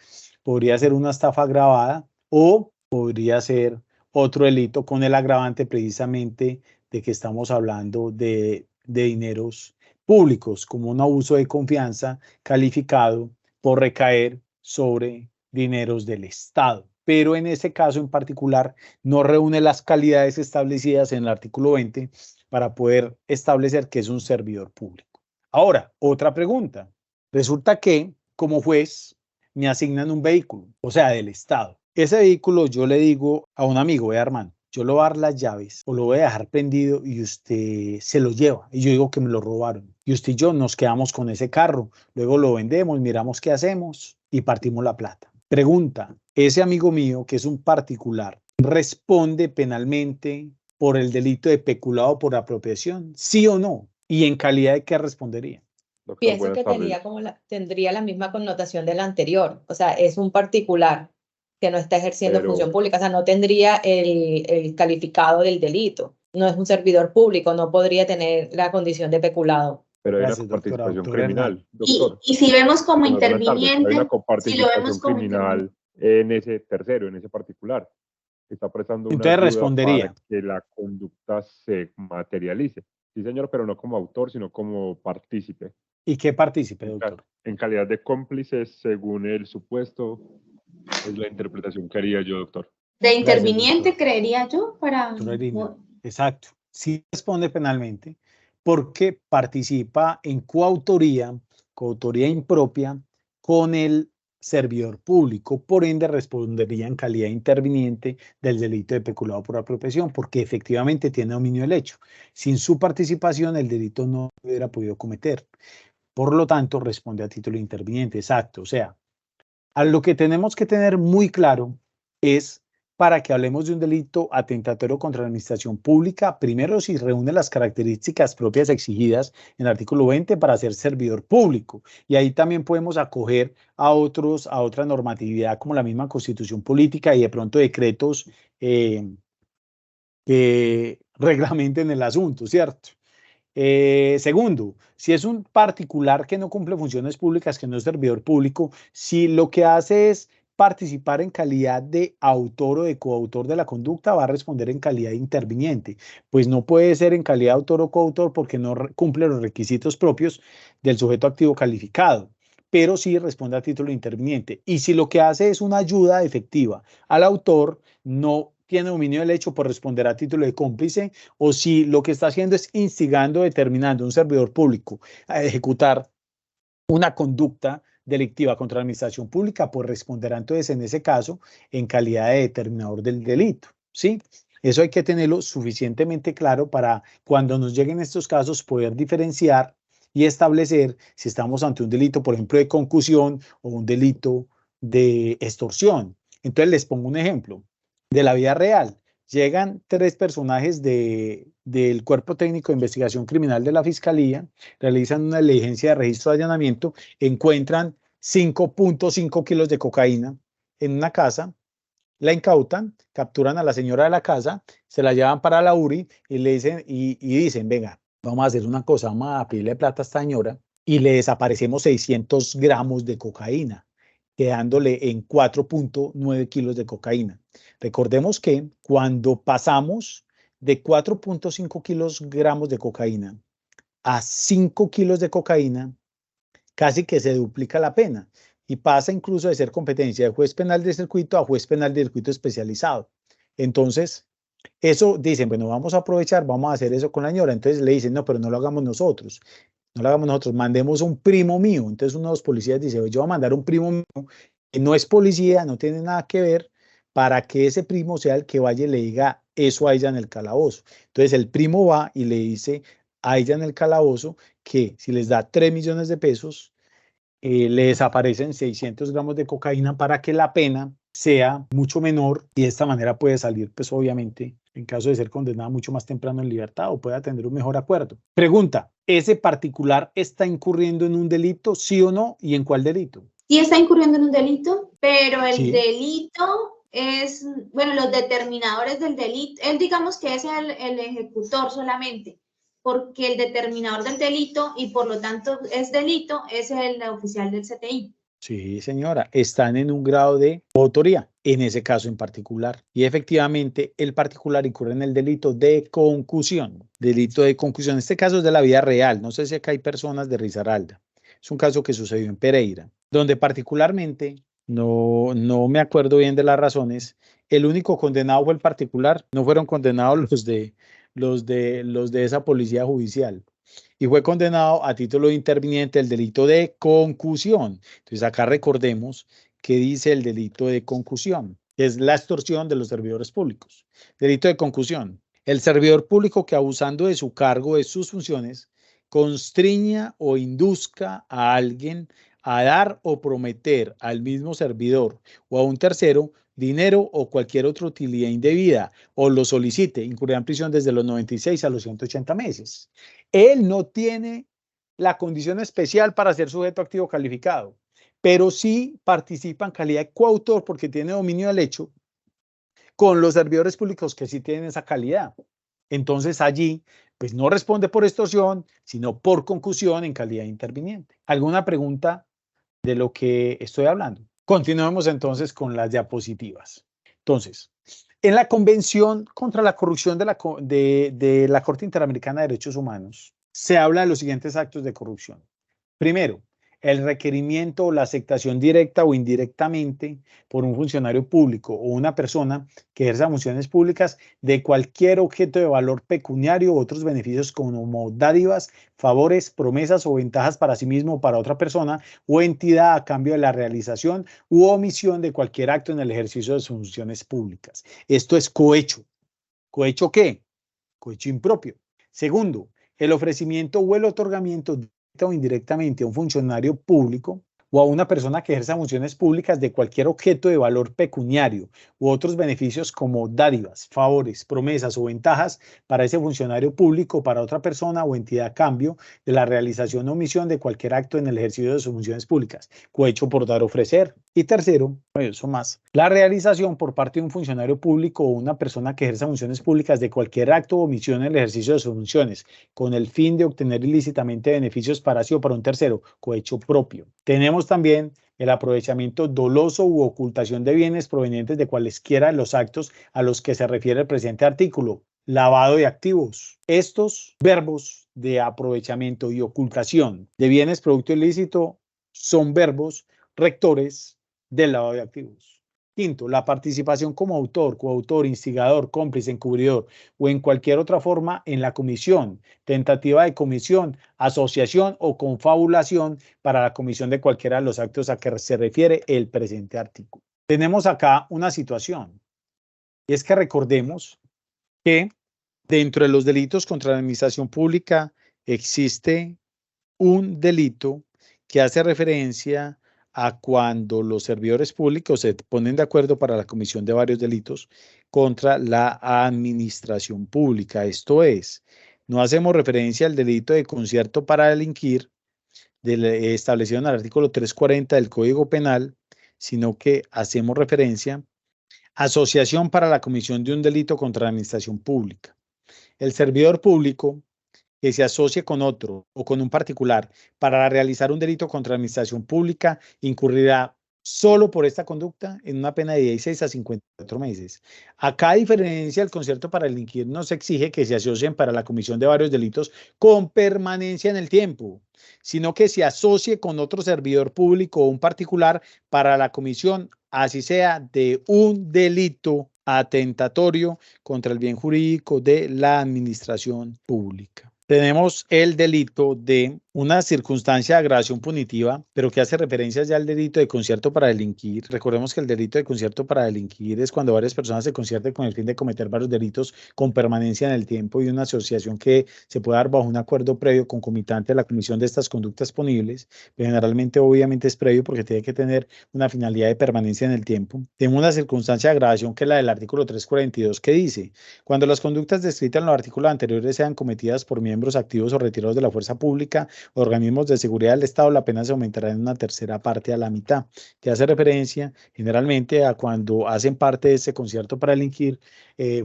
podría ser una estafa agravada o podría ser otro delito con el agravante precisamente de que estamos hablando de dineros públicos, como un abuso de confianza calificado por recaer sobre dineros del Estado. Pero en ese caso en particular no reúne las calidades establecidas en el artículo 20 para poder establecer que es un servidor público. Ahora, otra pregunta. Resulta que como juez me asignan un vehículo, o sea, del Estado. Ese vehículo yo le digo a un amigo, Armando, yo le voy a dar las llaves o lo voy a dejar prendido y usted se lo lleva. Y yo digo que me lo robaron. Y usted y yo nos quedamos con ese carro. Luego lo vendemos, miramos qué hacemos y partimos la plata. Pregunta, ese amigo mío, que es un particular, ¿responde penalmente por el delito de peculado por apropiación? ¿Sí o no? ¿Y en calidad de qué respondería? Doctor, pienso que tendría la misma connotación de la anterior. O sea, es un particular que no está ejerciendo función pública, o sea, no tendría el calificado del delito, no es un servidor público, no podría tener la condición de peculado. Pero hay una participación criminal, doctor. Y si vemos como interviniente, hay una coparticipación criminal en ese tercero, en ese particular, que está prestando una ayuda para que la conducta se materialice. Sí, señor, pero no como autor, sino como partícipe. ¿Y qué partícipe, doctor? En calidad de cómplices, según el supuesto, es la interpretación que haría yo, doctor. De interviniente, gracias, creería yo, para... Exacto. Sí responde penalmente porque participa en coautoría impropia con el servidor público, por ende respondería en calidad de interviniente del delito de peculado por apropiación, porque efectivamente tiene dominio del hecho. Sin su participación, el delito no hubiera podido cometer. Por lo tanto, responde a título de interviniente, exacto. O sea, a lo que tenemos que tener muy claro es, para que hablemos de un delito atentatorio contra la administración pública, primero si reúne las características propias exigidas en el artículo 20 para ser servidor público. Y ahí también podemos acoger a otra normatividad como la misma Constitución Política y de pronto decretos que reglamenten el asunto, ¿cierto? Segundo, si es un particular que no cumple funciones públicas, que no es servidor público, si lo que hace es participar en calidad de autor o de coautor de la conducta, va a responder en calidad de interviniente. Pues no puede ser en calidad de autor o coautor porque no cumple los requisitos propios del sujeto activo calificado, pero sí responde a título de interviniente. Y si lo que hace es una ayuda efectiva al autor, no tiene dominio del hecho, por responder a título de cómplice, o si lo que está haciendo es instigando, determinando a un servidor público a ejecutar una conducta delictiva contra la administración pública, pues responderá entonces en ese caso en calidad de determinador del delito, ¿sí? Eso hay que tenerlo suficientemente claro para cuando nos lleguen estos casos poder diferenciar y establecer si estamos ante un delito, por ejemplo, de concusión o un delito de extorsión. Entonces les pongo un ejemplo de la vida real. Llegan 3 personajes del Cuerpo Técnico de Investigación Criminal de la Fiscalía, realizan una diligencia de registro de allanamiento, encuentran 5.5 kilos de cocaína en una casa, la incautan, capturan a la señora de la casa, se la llevan para la URI y le dicen, y dicen, venga, vamos a hacer una cosa, vamos a pedirle plata a esta señora y le desaparecemos 600 gramos de cocaína, quedándole en 4.9 kilos de cocaína. Recordemos que cuando pasamos de 4.5 kilogramos de cocaína a 5 kilos de cocaína, casi que se duplica la pena y pasa incluso de ser competencia de juez penal de circuito a juez penal de circuito especializado. Entonces, eso dicen, bueno, vamos a aprovechar, vamos a hacer eso con la señora. Entonces le dicen, no, pero no lo hagamos nosotros. No lo hagamos nosotros, mandemos un primo mío. Entonces uno de los policías dice, yo voy a mandar un primo mío que no es policía, no tiene nada que ver, para que ese primo sea el que vaya y le diga eso a ella en el calabozo. Entonces el primo va y le dice a ella en el calabozo que si les da 3 millones de pesos, le desaparecen 600 gramos de cocaína para que la pena sea mucho menor y de esta manera puede salir, pues obviamente, en caso de ser condenada mucho más temprano en libertad o pueda tener un mejor acuerdo. Pregunta, ¿ese particular está incurriendo en un delito, sí o no? ¿Y en cuál delito? Sí está incurriendo en un delito, pero el delito es, bueno, los determinadores del delito, él digamos que es el ejecutor solamente, porque el determinador del delito y por lo tanto es delito, es el oficial del CTI. Sí, señora, están en un grado de autoría, en ese caso en particular. Y efectivamente, el particular incurre en el delito de concusión. Delito de concusión, en este caso es de la vida real. No sé si acá hay personas de Risaralda. Es un caso que sucedió en Pereira, donde particularmente, no me acuerdo bien de las razones, el único condenado fue el particular, no fueron condenados los de esa policía judicial. Y fue condenado a título de interviniente el delito de concusión. Entonces acá recordemos que dice el delito de concusión, que es la extorsión de los servidores públicos. Delito de concusión. El servidor público que abusando de su cargo, de sus funciones, constriña o induzca a alguien a dar o prometer al mismo servidor o a un tercero dinero o cualquier otra utilidad indebida o lo solicite, incurrirá en prisión desde los 96 a los 180 meses. Él no tiene la condición especial para ser sujeto activo calificado, pero sí participa en calidad de coautor porque tiene dominio del hecho con los servidores públicos que sí tienen esa calidad. Entonces allí, pues no responde por extorsión, sino por concusión en calidad de interviniente. ¿Alguna pregunta de lo que estoy hablando? Continuemos entonces con las diapositivas. Entonces, en la Convención contra la Corrupción de la Corte Interamericana de Derechos Humanos, se habla de los siguientes actos de corrupción. Primero, el requerimiento o la aceptación directa o indirectamente por un funcionario público o una persona que ejerza funciones públicas de cualquier objeto de valor pecuniario u otros beneficios como dádivas, favores, promesas o ventajas para sí mismo o para otra persona o entidad a cambio de la realización u omisión de cualquier acto en el ejercicio de sus funciones públicas. Esto es cohecho. ¿Cohecho qué? Cohecho impropio. Segundo, el ofrecimiento o el otorgamiento o indirectamente a un funcionario público o a una persona que ejerza funciones públicas de cualquier objeto de valor pecuniario u otros beneficios como dádivas, favores, promesas o ventajas para ese funcionario público o para otra persona o entidad a cambio de la realización o omisión de cualquier acto en el ejercicio de sus funciones públicas. Cohecho por dar o ofrecer. Y tercero, eso más, la realización por parte de un funcionario público o una persona que ejerza funciones públicas de cualquier acto o omisión en el ejercicio de sus funciones, con el fin de obtener ilícitamente beneficios para sí o para un tercero, cohecho propio. Tenemos también el aprovechamiento doloso u ocultación de bienes provenientes de cualesquiera de los actos a los que se refiere el presente artículo. Lavado de activos. Estos verbos de aprovechamiento y ocultación de bienes producto ilícito son verbos rectores del lavado de activos. Quinto, la participación como autor, coautor, instigador, cómplice, encubridor o en cualquier otra forma en la comisión, tentativa de comisión, asociación o confabulación para la comisión de cualquiera de los actos a que se refiere el presente artículo. Tenemos acá una situación, y es que recordemos que dentro de los delitos contra la administración pública existe un delito que hace referencia a cuando los servidores públicos se ponen de acuerdo para la comisión de varios delitos contra la administración pública. Esto es, no hacemos referencia al delito de concierto para delinquir establecido en el artículo 340 del Código Penal, sino que hacemos referencia a asociación para la comisión de un delito contra la administración pública. El servidor público que se asocie con otro o con un particular para realizar un delito contra la administración pública incurrirá solo por esta conducta en una pena de 16 a 54 meses. Acá, a diferencia del concierto para delinquir, no se exige que se asocien para la comisión de varios delitos con permanencia en el tiempo, sino que se asocie con otro servidor público o un particular para la comisión, así sea de un delito atentatorio contra el bien jurídico de la administración pública. Tenemos el delito de una circunstancia de agravación punitiva, pero que hace referencia ya al delito de concierto para delinquir. Recordemos que el delito de concierto para delinquir es cuando varias personas se concierten con el fin de cometer varios delitos con permanencia en el tiempo y una asociación que se puede dar bajo un acuerdo previo concomitante a la comisión de estas conductas punibles. Generalmente, obviamente, es previo porque tiene que tener una finalidad de permanencia en el tiempo. Tenemos una circunstancia de agravación que es la del artículo 342 que dice, cuando las conductas descritas en los artículos anteriores sean cometidas por miembros activos o retirados de la fuerza pública, organismos de seguridad del Estado, la pena se aumentará en una tercera parte a la mitad, que hace referencia generalmente a cuando hacen parte de ese concierto para delinquir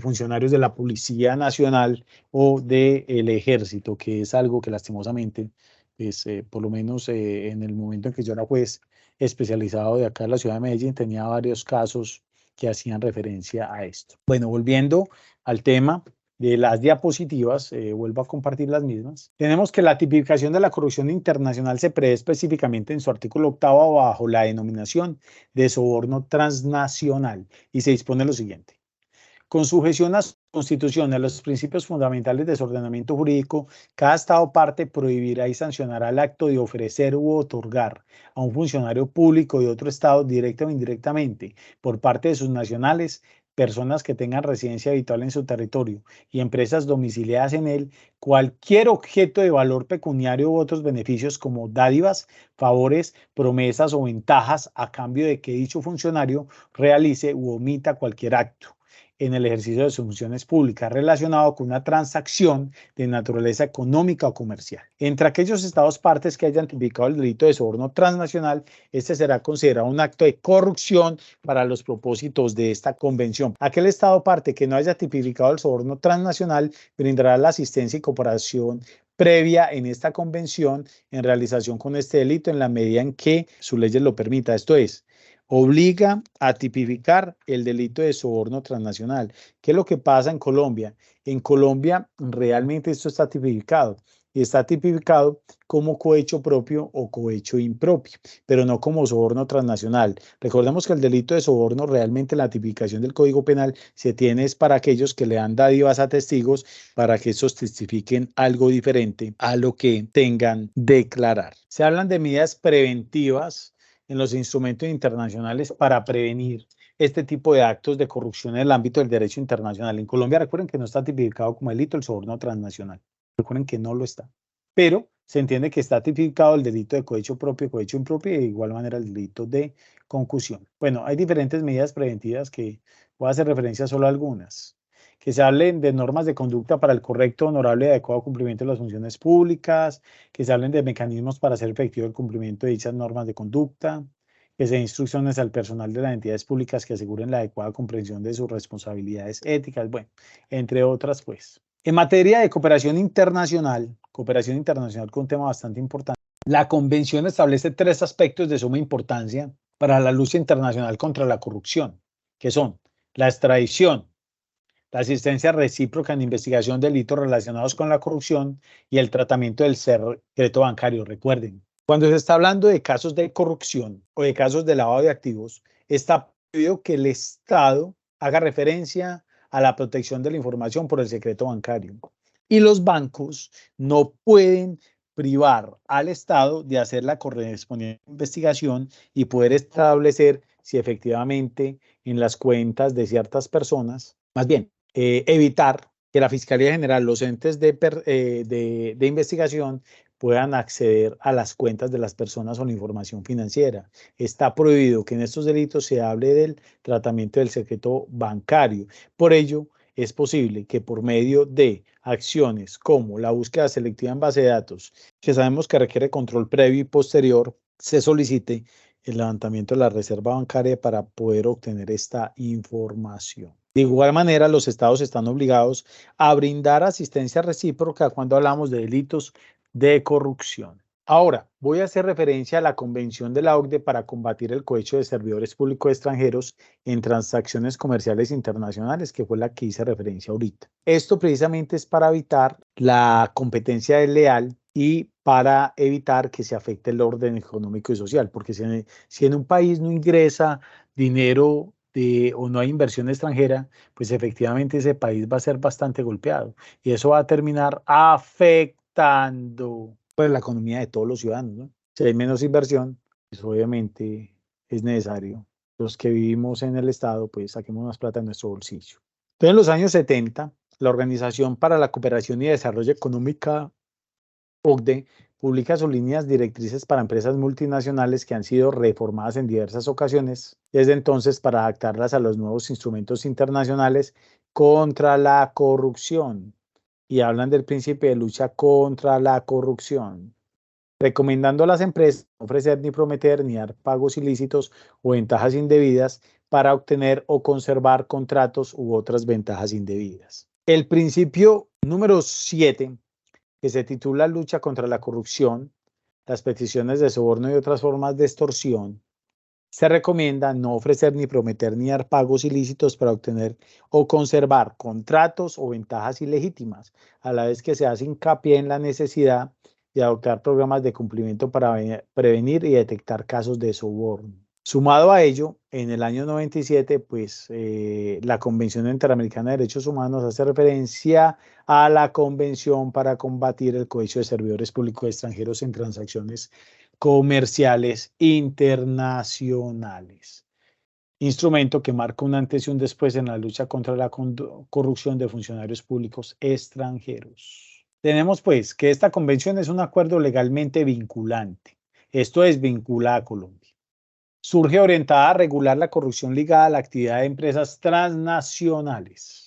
funcionarios de la Policía Nacional o del Ejército, que es algo que lastimosamente, pues, por lo menos en el momento en que yo era juez especializado de acá en la ciudad de Medellín, tenía varios casos que hacían referencia a esto. Bueno, volviendo al tema de las diapositivas, vuelvo a compartir las mismas. Tenemos que la tipificación de la corrupción internacional se prevé específicamente en su artículo 8 bajo la denominación de soborno transnacional y se dispone lo siguiente. Con sujeción a su Constitución y a los principios fundamentales de su ordenamiento jurídico, cada Estado parte prohibirá y sancionará el acto de ofrecer u otorgar a un funcionario público de otro Estado, directa o indirectamente, por parte de sus nacionales, personas que tengan residencia habitual en su territorio y empresas domiciliadas en él, cualquier objeto de valor pecuniario u otros beneficios como dádivas, favores, promesas o ventajas a cambio de que dicho funcionario realice u omita cualquier acto en el ejercicio de sus funciones públicas relacionado con una transacción de naturaleza económica o comercial. Entre aquellos estados partes que hayan tipificado el delito de soborno transnacional, este será considerado un acto de corrupción para los propósitos de esta convención. Aquel estado parte que no haya tipificado el soborno transnacional brindará la asistencia y cooperación previa en esta convención en realización con este delito en la medida en que sus leyes lo permita. Esto es, obliga a tipificar el delito de soborno transnacional. ¿Qué es lo que pasa en Colombia? En Colombia realmente esto está tipificado y está tipificado como cohecho propio o cohecho impropio, pero no como soborno transnacional. Recordemos que el delito de soborno realmente la tipificación del Código Penal se tiene es para aquellos que le dan dádivas a testigos para que estos testifiquen algo diferente a lo que tengan declarar. Se hablan de medidas preventivas en los instrumentos internacionales para prevenir este tipo de actos de corrupción en el ámbito del derecho internacional. En Colombia, recuerden que no está tipificado como delito el soborno transnacional. Recuerden que no lo está. Pero se entiende que está tipificado el delito de cohecho propio, cohecho impropio y de igual manera el delito de concusión. Bueno, hay diferentes medidas preventivas que voy a hacer referencia solo a algunas. Que se hablen de normas de conducta para el correcto, honorable y adecuado cumplimiento de las funciones públicas, que se hablen de mecanismos para hacer efectivo el cumplimiento de dichas normas de conducta, que se dé instrucciones al personal de las entidades públicas que aseguren la adecuada comprensión de sus responsabilidades éticas, bueno, entre otras, pues. En materia de cooperación internacional con un tema bastante importante, la convención establece 3 aspectos de suma importancia para la lucha internacional contra la corrupción, que son la extradición, la asistencia recíproca en investigación de delitos relacionados con la corrupción y el tratamiento del secreto bancario. Recuerden, cuando se está hablando de casos de corrupción o de casos de lavado de activos, está prohibido que el Estado haga referencia a la protección de la información por el secreto bancario. Y los bancos no pueden privar al Estado de hacer la correspondiente investigación y poder establecer si efectivamente en las cuentas de ciertas personas, más bien, evitar que la Fiscalía General, los entes de investigación puedan acceder a las cuentas de las personas o la información financiera. Está prohibido que en estos delitos se hable del tratamiento del secreto bancario. Por ello, es posible que por medio de acciones como la búsqueda selectiva en base de datos, que sabemos que requiere control previo y posterior, se solicite el levantamiento de la reserva bancaria para poder obtener esta información. De igual manera, los estados están obligados a brindar asistencia recíproca cuando hablamos de delitos de corrupción. Ahora, voy a hacer referencia a la Convención de la OCDE para combatir el cohecho de servidores públicos extranjeros en transacciones comerciales internacionales, que fue la que hice referencia ahorita. Esto precisamente es para evitar la competencia desleal y para evitar que se afecte el orden económico y social, porque si en un país no ingresa dinero o no hay inversión extranjera, pues efectivamente ese país va a ser bastante golpeado y eso va a terminar afectando pues la economía de todos los ciudadanos, ¿no? Si hay menos inversión, pues obviamente es necesario los que vivimos en el Estado, pues saquemos más plata en nuestro bolsillo. Entonces en los años 70, la Organización para la Cooperación y Desarrollo Económica, OCDE, publica sus líneas directrices para empresas multinacionales que han sido reformadas en diversas ocasiones desde entonces para adaptarlas a los nuevos instrumentos internacionales contra la corrupción y hablan del principio de lucha contra la corrupción, recomendando a las empresas no ofrecer ni prometer ni dar pagos ilícitos o ventajas indebidas para obtener o conservar contratos u otras ventajas indebidas. El principio número 7, que se titula Lucha contra la corrupción, las peticiones de soborno y otras formas de extorsión, se recomienda no ofrecer ni prometer ni dar pagos ilícitos para obtener o conservar contratos o ventajas ilegítimas, a la vez que se hace hincapié en la necesidad de adoptar programas de cumplimiento para prevenir y detectar casos de soborno. Sumado a ello, en el año 97, pues la Convención Interamericana de Derechos Humanos hace referencia a la Convención para combatir el cohecho de servidores públicos extranjeros en transacciones comerciales internacionales. Instrumento que marca un antes y un después en la lucha contra la corrupción de funcionarios públicos extranjeros. Tenemos pues que esta convención es un acuerdo legalmente vinculante. Esto es, vincula a Colombia. Surge orientada a regular la corrupción ligada a la actividad de empresas transnacionales.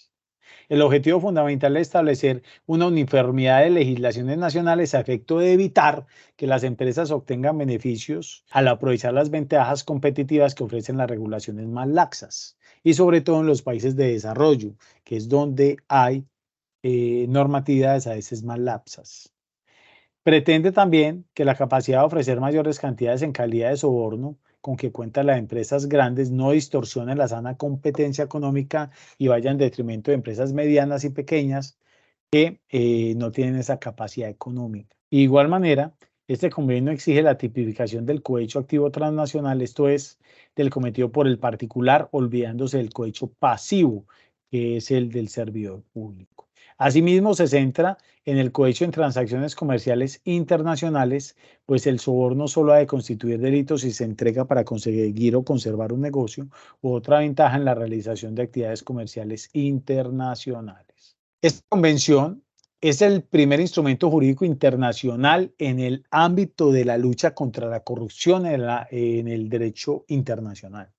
El objetivo fundamental es establecer una uniformidad de legislaciones nacionales a efecto de evitar que las empresas obtengan beneficios al aprovechar las ventajas competitivas que ofrecen las regulaciones más laxas y sobre todo en los países de desarrollo, que es donde hay normatividades a veces más laxas. Pretende también que la capacidad de ofrecer mayores cantidades en calidad de soborno con que cuentan las empresas grandes no distorsionen la sana competencia económica y vaya en detrimento de empresas medianas y pequeñas que no tienen esa capacidad económica. De igual manera, este convenio exige la tipificación del cohecho activo transnacional, esto es, del cometido por el particular, olvidándose del cohecho pasivo, que es el del servidor público. Asimismo, se centra en el cohecho en transacciones comerciales internacionales, pues el soborno solo ha de constituir delito si se entrega para conseguir o conservar un negocio u otra ventaja en la realización de actividades comerciales internacionales. Esta convención es el primer instrumento jurídico internacional en el ámbito de la lucha contra la corrupción en el derecho internacional.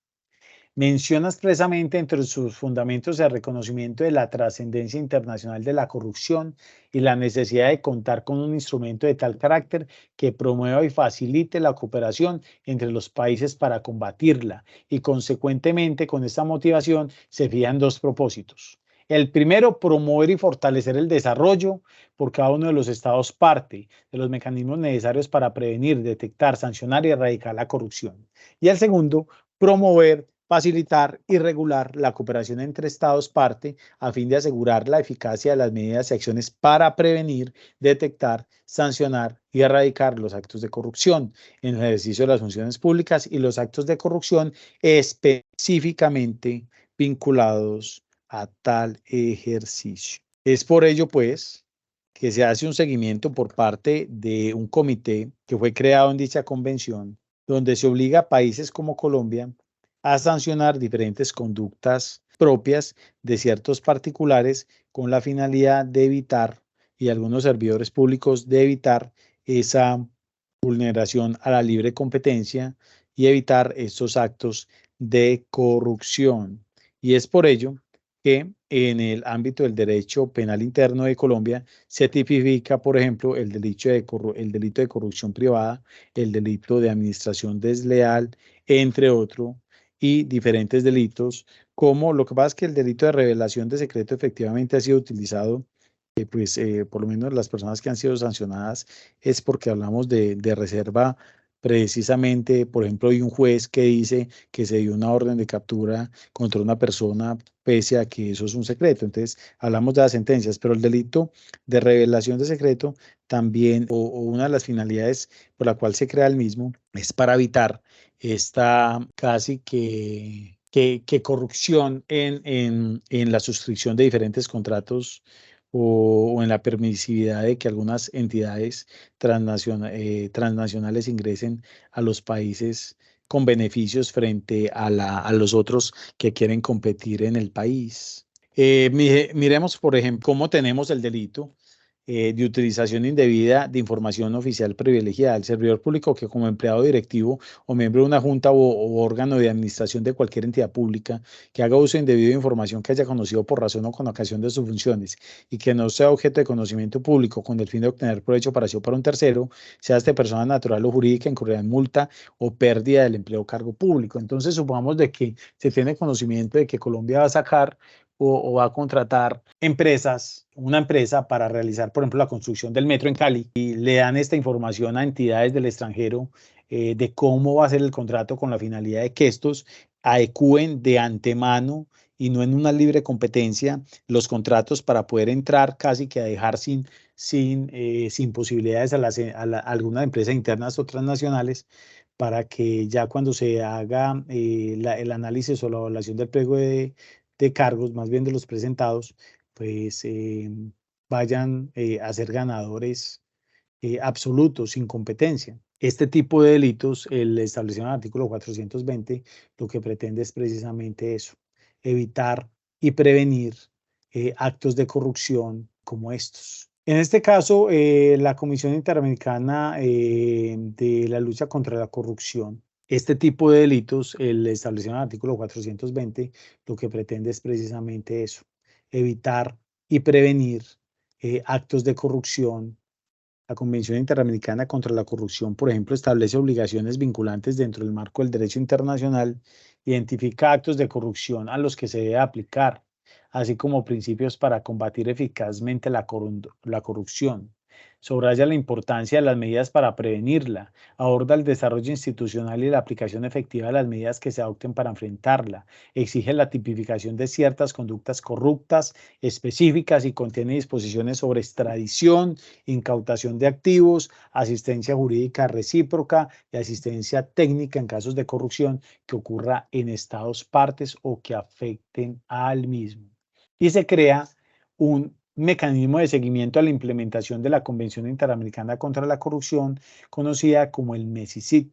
Menciona expresamente entre sus fundamentos el reconocimiento de la trascendencia internacional de la corrupción y la necesidad de contar con un instrumento de tal carácter que promueva y facilite la cooperación entre los países para combatirla, y consecuentemente con esta motivación se fijan dos propósitos. El primero, promover y fortalecer el desarrollo por cada uno de los estados parte de los mecanismos necesarios para prevenir, detectar, sancionar y erradicar la corrupción. Y el segundo, promover, facilitar y regular la cooperación entre estados parte a fin de asegurar la eficacia de las medidas y acciones para prevenir, detectar, sancionar y erradicar los actos de corrupción en el ejercicio de las funciones públicas y los actos de corrupción específicamente vinculados a tal ejercicio. Es por ello, pues, que se hace un seguimiento por parte de un comité que fue creado en dicha convención, donde se obliga a países como Colombia a sancionar diferentes conductas propias de ciertos particulares con la finalidad de evitar, y algunos servidores públicos, de evitar esa vulneración a la libre competencia y evitar estos actos de corrupción. Y es por ello que en el ámbito del derecho penal interno de Colombia se tipifica, por ejemplo, el delito de corrupción privada, el delito de administración desleal, entre otros, y diferentes delitos, como lo que pasa es que el delito de revelación de secreto efectivamente ha sido utilizado, por lo menos las personas que han sido sancionadas es porque hablamos de reserva. Precisamente, por ejemplo, hay un juez que dice que se dio una orden de captura contra una persona pese a que eso es un secreto. Entonces, hablamos de las sentencias, pero el delito de revelación de secreto también, o una de las finalidades por la cual se crea el mismo, es para evitar esta casi que corrupción en la suscripción de diferentes contratos o en la permisividad de que algunas entidades transnacionales ingresen a los países con beneficios frente a los otros que quieren competir en el país. Miremos, por ejemplo, cómo tenemos el delito de utilización indebida de información oficial privilegiada. El servidor público que, como empleado directivo o miembro de una junta o órgano de administración de cualquier entidad pública, que haga uso indebido de información que haya conocido por razón o con ocasión de sus funciones y que no sea objeto de conocimiento público con el fin de obtener provecho para sí o para un tercero, sea de persona natural o jurídica, incurrirá en multa o pérdida del empleo o cargo público. Entonces, supongamos de que se tiene conocimiento de que Colombia va a sacar o va a contratar una empresa para realizar, por ejemplo, la construcción del metro en Cali, y le dan esta información a entidades del extranjero de cómo va a ser el contrato, con la finalidad de que estos adecúen de antemano y no en una libre competencia los contratos para poder entrar casi que a dejar sin posibilidades a algunas empresas internas o transnacionales, para que ya cuando se haga el análisis o la evaluación del pliego de cargos, más bien de los presentados, pues vayan a ser ganadores absolutos, sin competencia. Este tipo de delitos, el establecido en el artículo 420, lo que pretende es precisamente eso: evitar y prevenir actos de corrupción como estos. En este caso, la Comisión Interamericana de la Lucha contra la Corrupción, este tipo de delitos, el establecido en el artículo 420, lo que pretende es precisamente eso: evitar y prevenir actos de corrupción. La Convención Interamericana contra la Corrupción, por ejemplo, establece obligaciones vinculantes dentro del marco del derecho internacional, identifica actos de corrupción a los que se debe aplicar, así como principios para combatir eficazmente la corrupción. Subraya la importancia de las medidas para prevenirla, aborda el desarrollo institucional y la aplicación efectiva de las medidas que se adopten para enfrentarla, exige la tipificación de ciertas conductas corruptas específicas y contiene disposiciones sobre extradición, incautación de activos, asistencia jurídica recíproca y asistencia técnica en casos de corrupción que ocurra en estados partes o que afecten al mismo. Y se crea un mecanismo de seguimiento a la implementación de la Convención Interamericana contra la Corrupción, conocida como el MESICIT.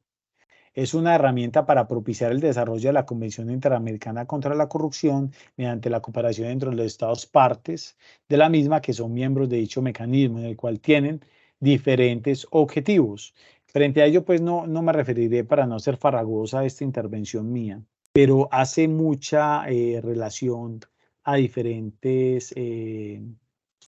Es una herramienta para propiciar el desarrollo de la Convención Interamericana contra la Corrupción mediante la cooperación entre los estados partes de la misma, que son miembros de dicho mecanismo, en el cual tienen diferentes objetivos. Frente a ello, pues no me referiré, para no ser farragosa, a esta intervención mía. pero hace mucha relación a diferentes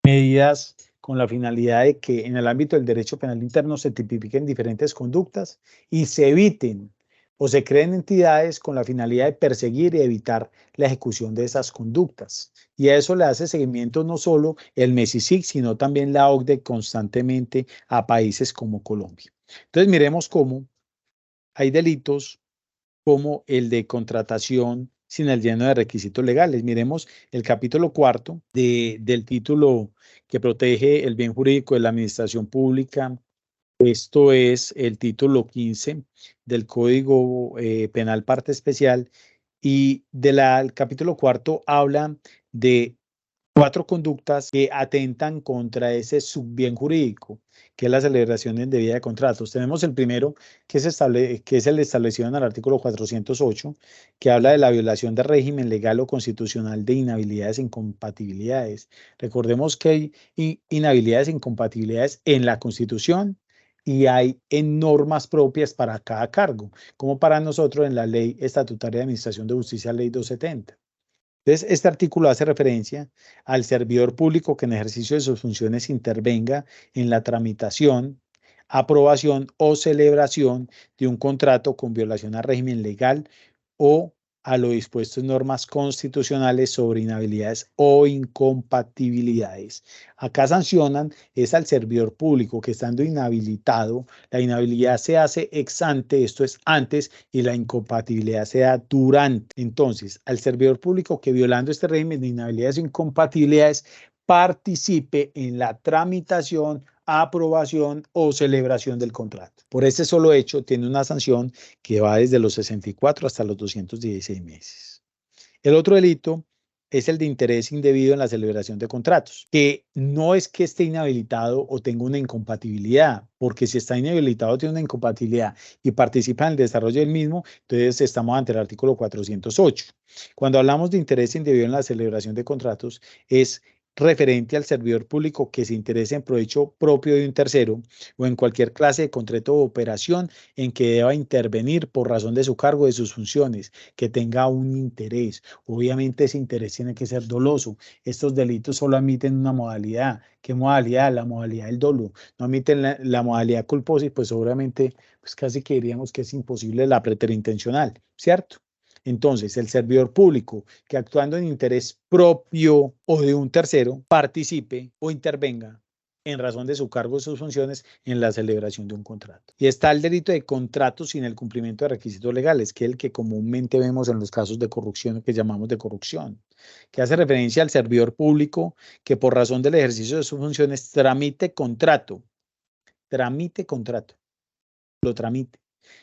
medidas con la finalidad de que en el ámbito del derecho penal interno se tipifiquen diferentes conductas y se eviten o se creen entidades con la finalidad de perseguir y evitar la ejecución de esas conductas. Y a eso le hace seguimiento no solo el MESICIG, sino también la OCDE constantemente a países como Colombia. Entonces miremos cómo hay delitos como el de contratación sin el lleno de requisitos legales. Miremos el capítulo 4 del título que protege el bien jurídico de la administración pública. Esto es el título 15 del Código Penal Parte Especial, y el capítulo 4 habla de 4 conductas que atentan contra ese subbien jurídico, que es la celebración indebida de contratos. Tenemos el primero, que es el establecido en el artículo 408, que habla de la violación del régimen legal o constitucional de inhabilidades e incompatibilidades. Recordemos que hay inhabilidades e incompatibilidades en la Constitución y hay en normas propias para cada cargo, como para nosotros en la Ley Estatutaria de Administración de Justicia, Ley 270. Entonces, este artículo hace referencia al servidor público que en ejercicio de sus funciones intervenga en la tramitación, aprobación o celebración de un contrato con violación al régimen legal o a lo dispuesto en normas constitucionales sobre inhabilidades o incompatibilidades. Acá sancionan es al servidor público que, estando inhabilitado, la inhabilidad se hace ex ante, esto es antes, y la incompatibilidad se da durante. Entonces, al servidor público que, violando este régimen de inhabilidades o incompatibilidades, participe en la tramitación, aprobación o celebración del contrato. Por este solo hecho, tiene una sanción que va desde los 64 hasta los 216 meses. El otro delito es el de interés indebido en la celebración de contratos, que no es que esté inhabilitado o tenga una incompatibilidad, porque si está inhabilitado o tiene una incompatibilidad y participa en el desarrollo del mismo, entonces estamos ante el artículo 408. Cuando hablamos de interés indebido en la celebración de contratos, es referente al servidor público que se interese en provecho propio de un tercero o en cualquier clase de contrato o operación en que deba intervenir por razón de su cargo, de sus funciones, que tenga un interés. Obviamente ese interés tiene que ser doloso. Estos delitos solo admiten una modalidad. ¿Qué modalidad? La modalidad del dolo. No admiten la modalidad culposa y pues obviamente pues casi que diríamos que es imposible la preterintencional, ¿cierto? Entonces, el servidor público que, actuando en interés propio o de un tercero, participe o intervenga en razón de su cargo o sus funciones en la celebración de un contrato. Y está el delito de contrato sin el cumplimiento de requisitos legales, que es el que comúnmente vemos en los casos de corrupción, que llamamos de corrupción, que hace referencia al servidor público que, por razón del ejercicio de sus funciones, tramite contrato, lo tramite,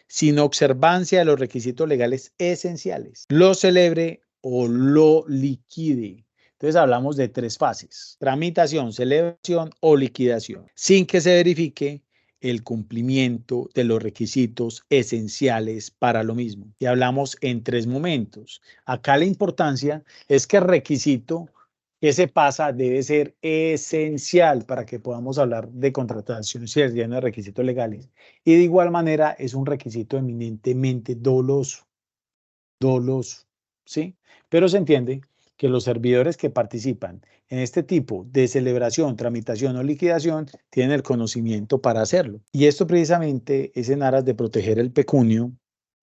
sin observancia de los requisitos legales esenciales, lo celebre o lo liquide. Entonces hablamos de 3 fases: tramitación, celebración o liquidación, sin que se verifique el cumplimiento de los requisitos esenciales para lo mismo. Y hablamos en 3 momentos. Acá la importancia es que el requisito que se pasa debe ser esencial para que podamos hablar de contratación si es lleno de requisitos legales. Y de igual manera es un requisito eminentemente doloso, ¿sí? Pero se entiende que los servidores que participan en este tipo de celebración, tramitación o liquidación tienen el conocimiento para hacerlo. Y esto precisamente es en aras de proteger el pecunio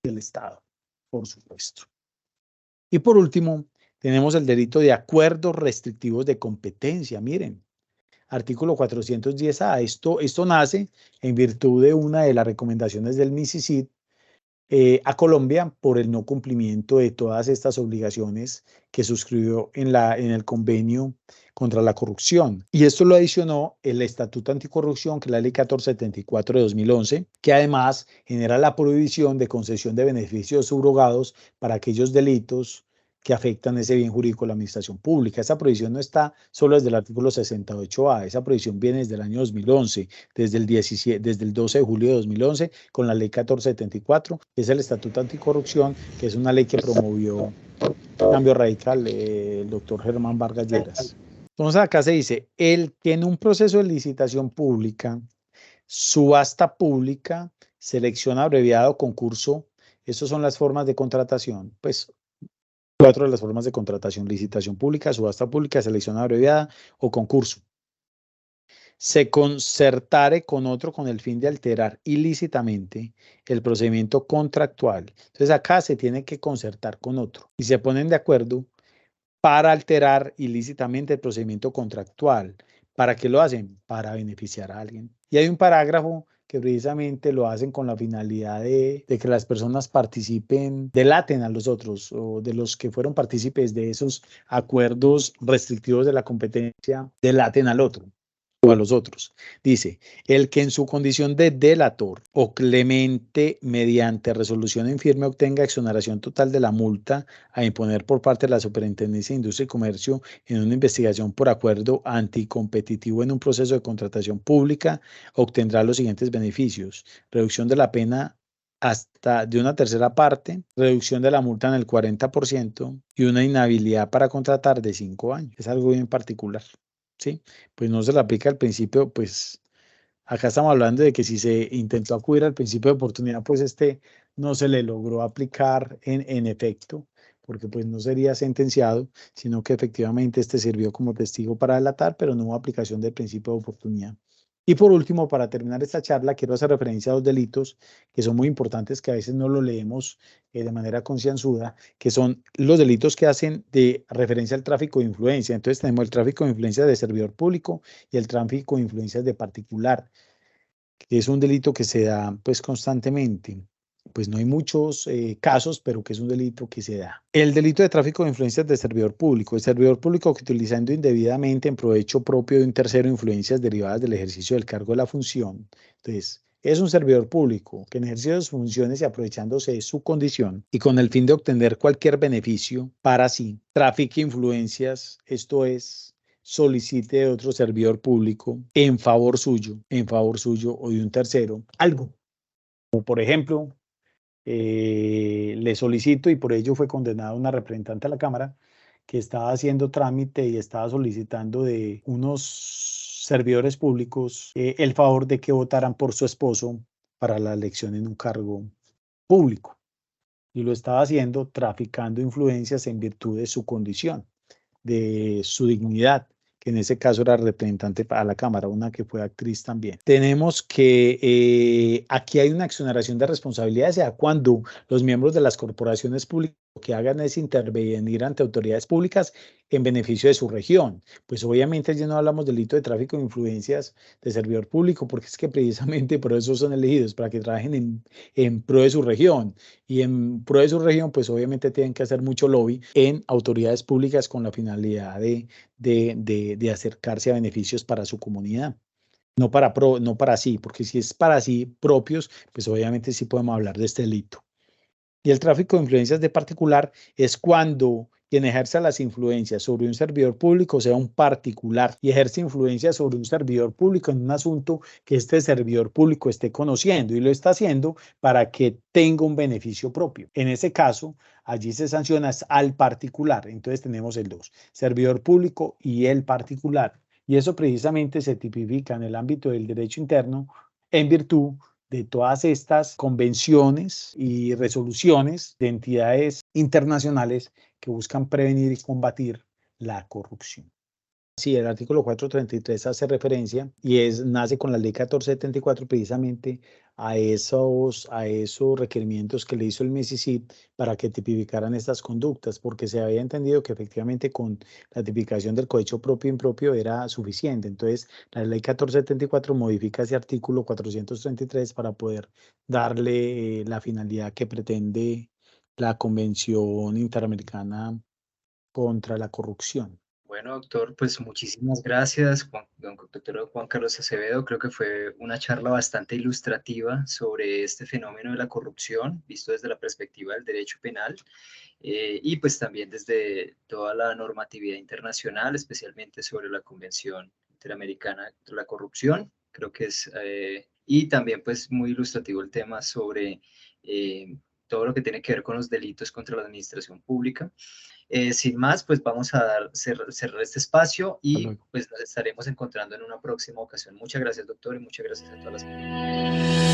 del Estado, por supuesto. Y por último, tenemos el delito de acuerdos restrictivos de competencia. Miren, artículo 410A. Esto nace en virtud de una de las recomendaciones del MICICID a Colombia por el no cumplimiento de todas estas obligaciones que suscribió en el convenio contra la corrupción. Y esto lo adicionó el Estatuto Anticorrupción, que es la Ley 1474 de 2011, que además genera la prohibición de concesión de beneficios subrogados para aquellos delitos que afectan ese bien jurídico de la administración pública. Esa prohibición no está solo desde el artículo 68A, esa prohibición viene desde el año 2011, desde el 12 de julio de 2011, con la ley 1474, que es el Estatuto Anticorrupción, que es una ley que promovió Cambio Radical, el doctor Germán Vargas Lleras. Entonces acá se dice, el que en un proceso de licitación pública, subasta pública, selección abreviada o concurso, Estas son las formas de contratación, pues 4 de las formas de contratación: licitación pública, subasta pública, selección abreviada o concurso. Se concertare con otro con el fin de alterar ilícitamente el procedimiento contractual. Entonces acá se tiene que concertar con otro y se ponen de acuerdo para alterar ilícitamente el procedimiento contractual. ¿Para qué lo hacen? Para beneficiar a alguien. Y hay un parágrafo que precisamente lo hacen con la finalidad de que las personas participen, delaten a los otros, o de los que fueron partícipes de esos acuerdos restrictivos de la competencia, delaten al otro o a los otros. Dice: el que en su condición de delator o clemente mediante resolución en firme obtenga exoneración total de la multa a imponer por parte de la Superintendencia de Industria y Comercio en una investigación por acuerdo anticompetitivo en un proceso de contratación pública, obtendrá los siguientes beneficios: reducción de la pena hasta de una tercera parte, reducción de la multa en el 40% y una inhabilidad para contratar de 5 años. Es algo bien particular. ¿Sí? Pues no se le aplica el principio, pues acá estamos hablando de que si se intentó acudir al principio de oportunidad, pues no se le logró aplicar en efecto, porque pues no sería sentenciado, sino que efectivamente sirvió como testigo para delatar, pero no hubo aplicación del principio de oportunidad. Y por último, para terminar esta charla, quiero hacer referencia a 2 delitos que son muy importantes, que a veces no lo leemos de manera concienzuda, que son los delitos que hacen de referencia al tráfico de influencia. Entonces tenemos el tráfico de influencias de servidor público y el tráfico de influencias de particular, que es un delito que se da pues constantemente. Pues no hay muchos casos, pero que es un delito que se da. El delito de tráfico de influencias de servidor público. El servidor público que, utilizando indebidamente en provecho propio de un tercero influencias derivadas del ejercicio del cargo de la función. Entonces, es un servidor público que en ejercicio de sus funciones y aprovechándose de su condición y con el fin de obtener cualquier beneficio para sí, trafique influencias, esto es, solicite de otro servidor público en favor suyo o de un tercero, algo. Como por ejemplo, le solicito, y por ello fue condenada una representante a la Cámara que estaba haciendo trámite y estaba solicitando de unos servidores públicos el favor de que votaran por su esposo para la elección en un cargo público. Y lo estaba haciendo traficando influencias en virtud de su condición, de su dignidad, que en ese caso era representante a la Cámara, una que fue actriz también. Tenemos que aquí hay una exoneración de responsabilidades, sea cuando los miembros de las corporaciones públicas lo que hagan es intervenir ante autoridades públicas en beneficio de su región. Pues obviamente ya no hablamos del delito de tráfico de influencias de servidor público, porque es que precisamente por eso son elegidos, para que trabajen en pro de su región. Y en pro de su región, pues obviamente tienen que hacer mucho lobby en autoridades públicas con la finalidad de acercarse a beneficios para su comunidad. No para sí, porque si es para sí propios, pues obviamente sí podemos hablar de este delito. Y el tráfico de influencias de particular es cuando quien ejerza las influencias sobre un servidor público sea un particular y ejerce influencia sobre un servidor público en un asunto que este servidor público esté conociendo, y lo está haciendo para que tenga un beneficio propio. En ese caso, allí se sanciona al particular. Entonces tenemos el 2, servidor público y el particular. Y eso precisamente se tipifica en el ámbito del derecho interno en virtud de todas estas convenciones y resoluciones de entidades internacionales que buscan prevenir y combatir la corrupción. Sí, el artículo 433 hace referencia y nace con la ley 1474 precisamente a esos requerimientos que le hizo el MISICID para que tipificaran estas conductas, porque se había entendido que efectivamente con la tipificación del cohecho propio e impropio era suficiente. Entonces, la ley 1474 modifica ese artículo 433 para poder darle la finalidad que pretende la Convención Interamericana contra la Corrupción. Bueno, doctor, pues muchísimas gracias, doctor Juan Carlos Acevedo. Creo que fue una charla bastante ilustrativa sobre este fenómeno de la corrupción, visto desde la perspectiva del derecho penal y pues también desde toda la normatividad internacional, especialmente sobre la Convención Interamericana contra la Corrupción. Creo que y también pues muy ilustrativo el tema sobre todo lo que tiene que ver con los delitos contra la administración pública. Sin más, pues vamos a cerrar este espacio y pues nos estaremos encontrando en una próxima ocasión. Muchas gracias, doctor, y muchas gracias a todas las personas.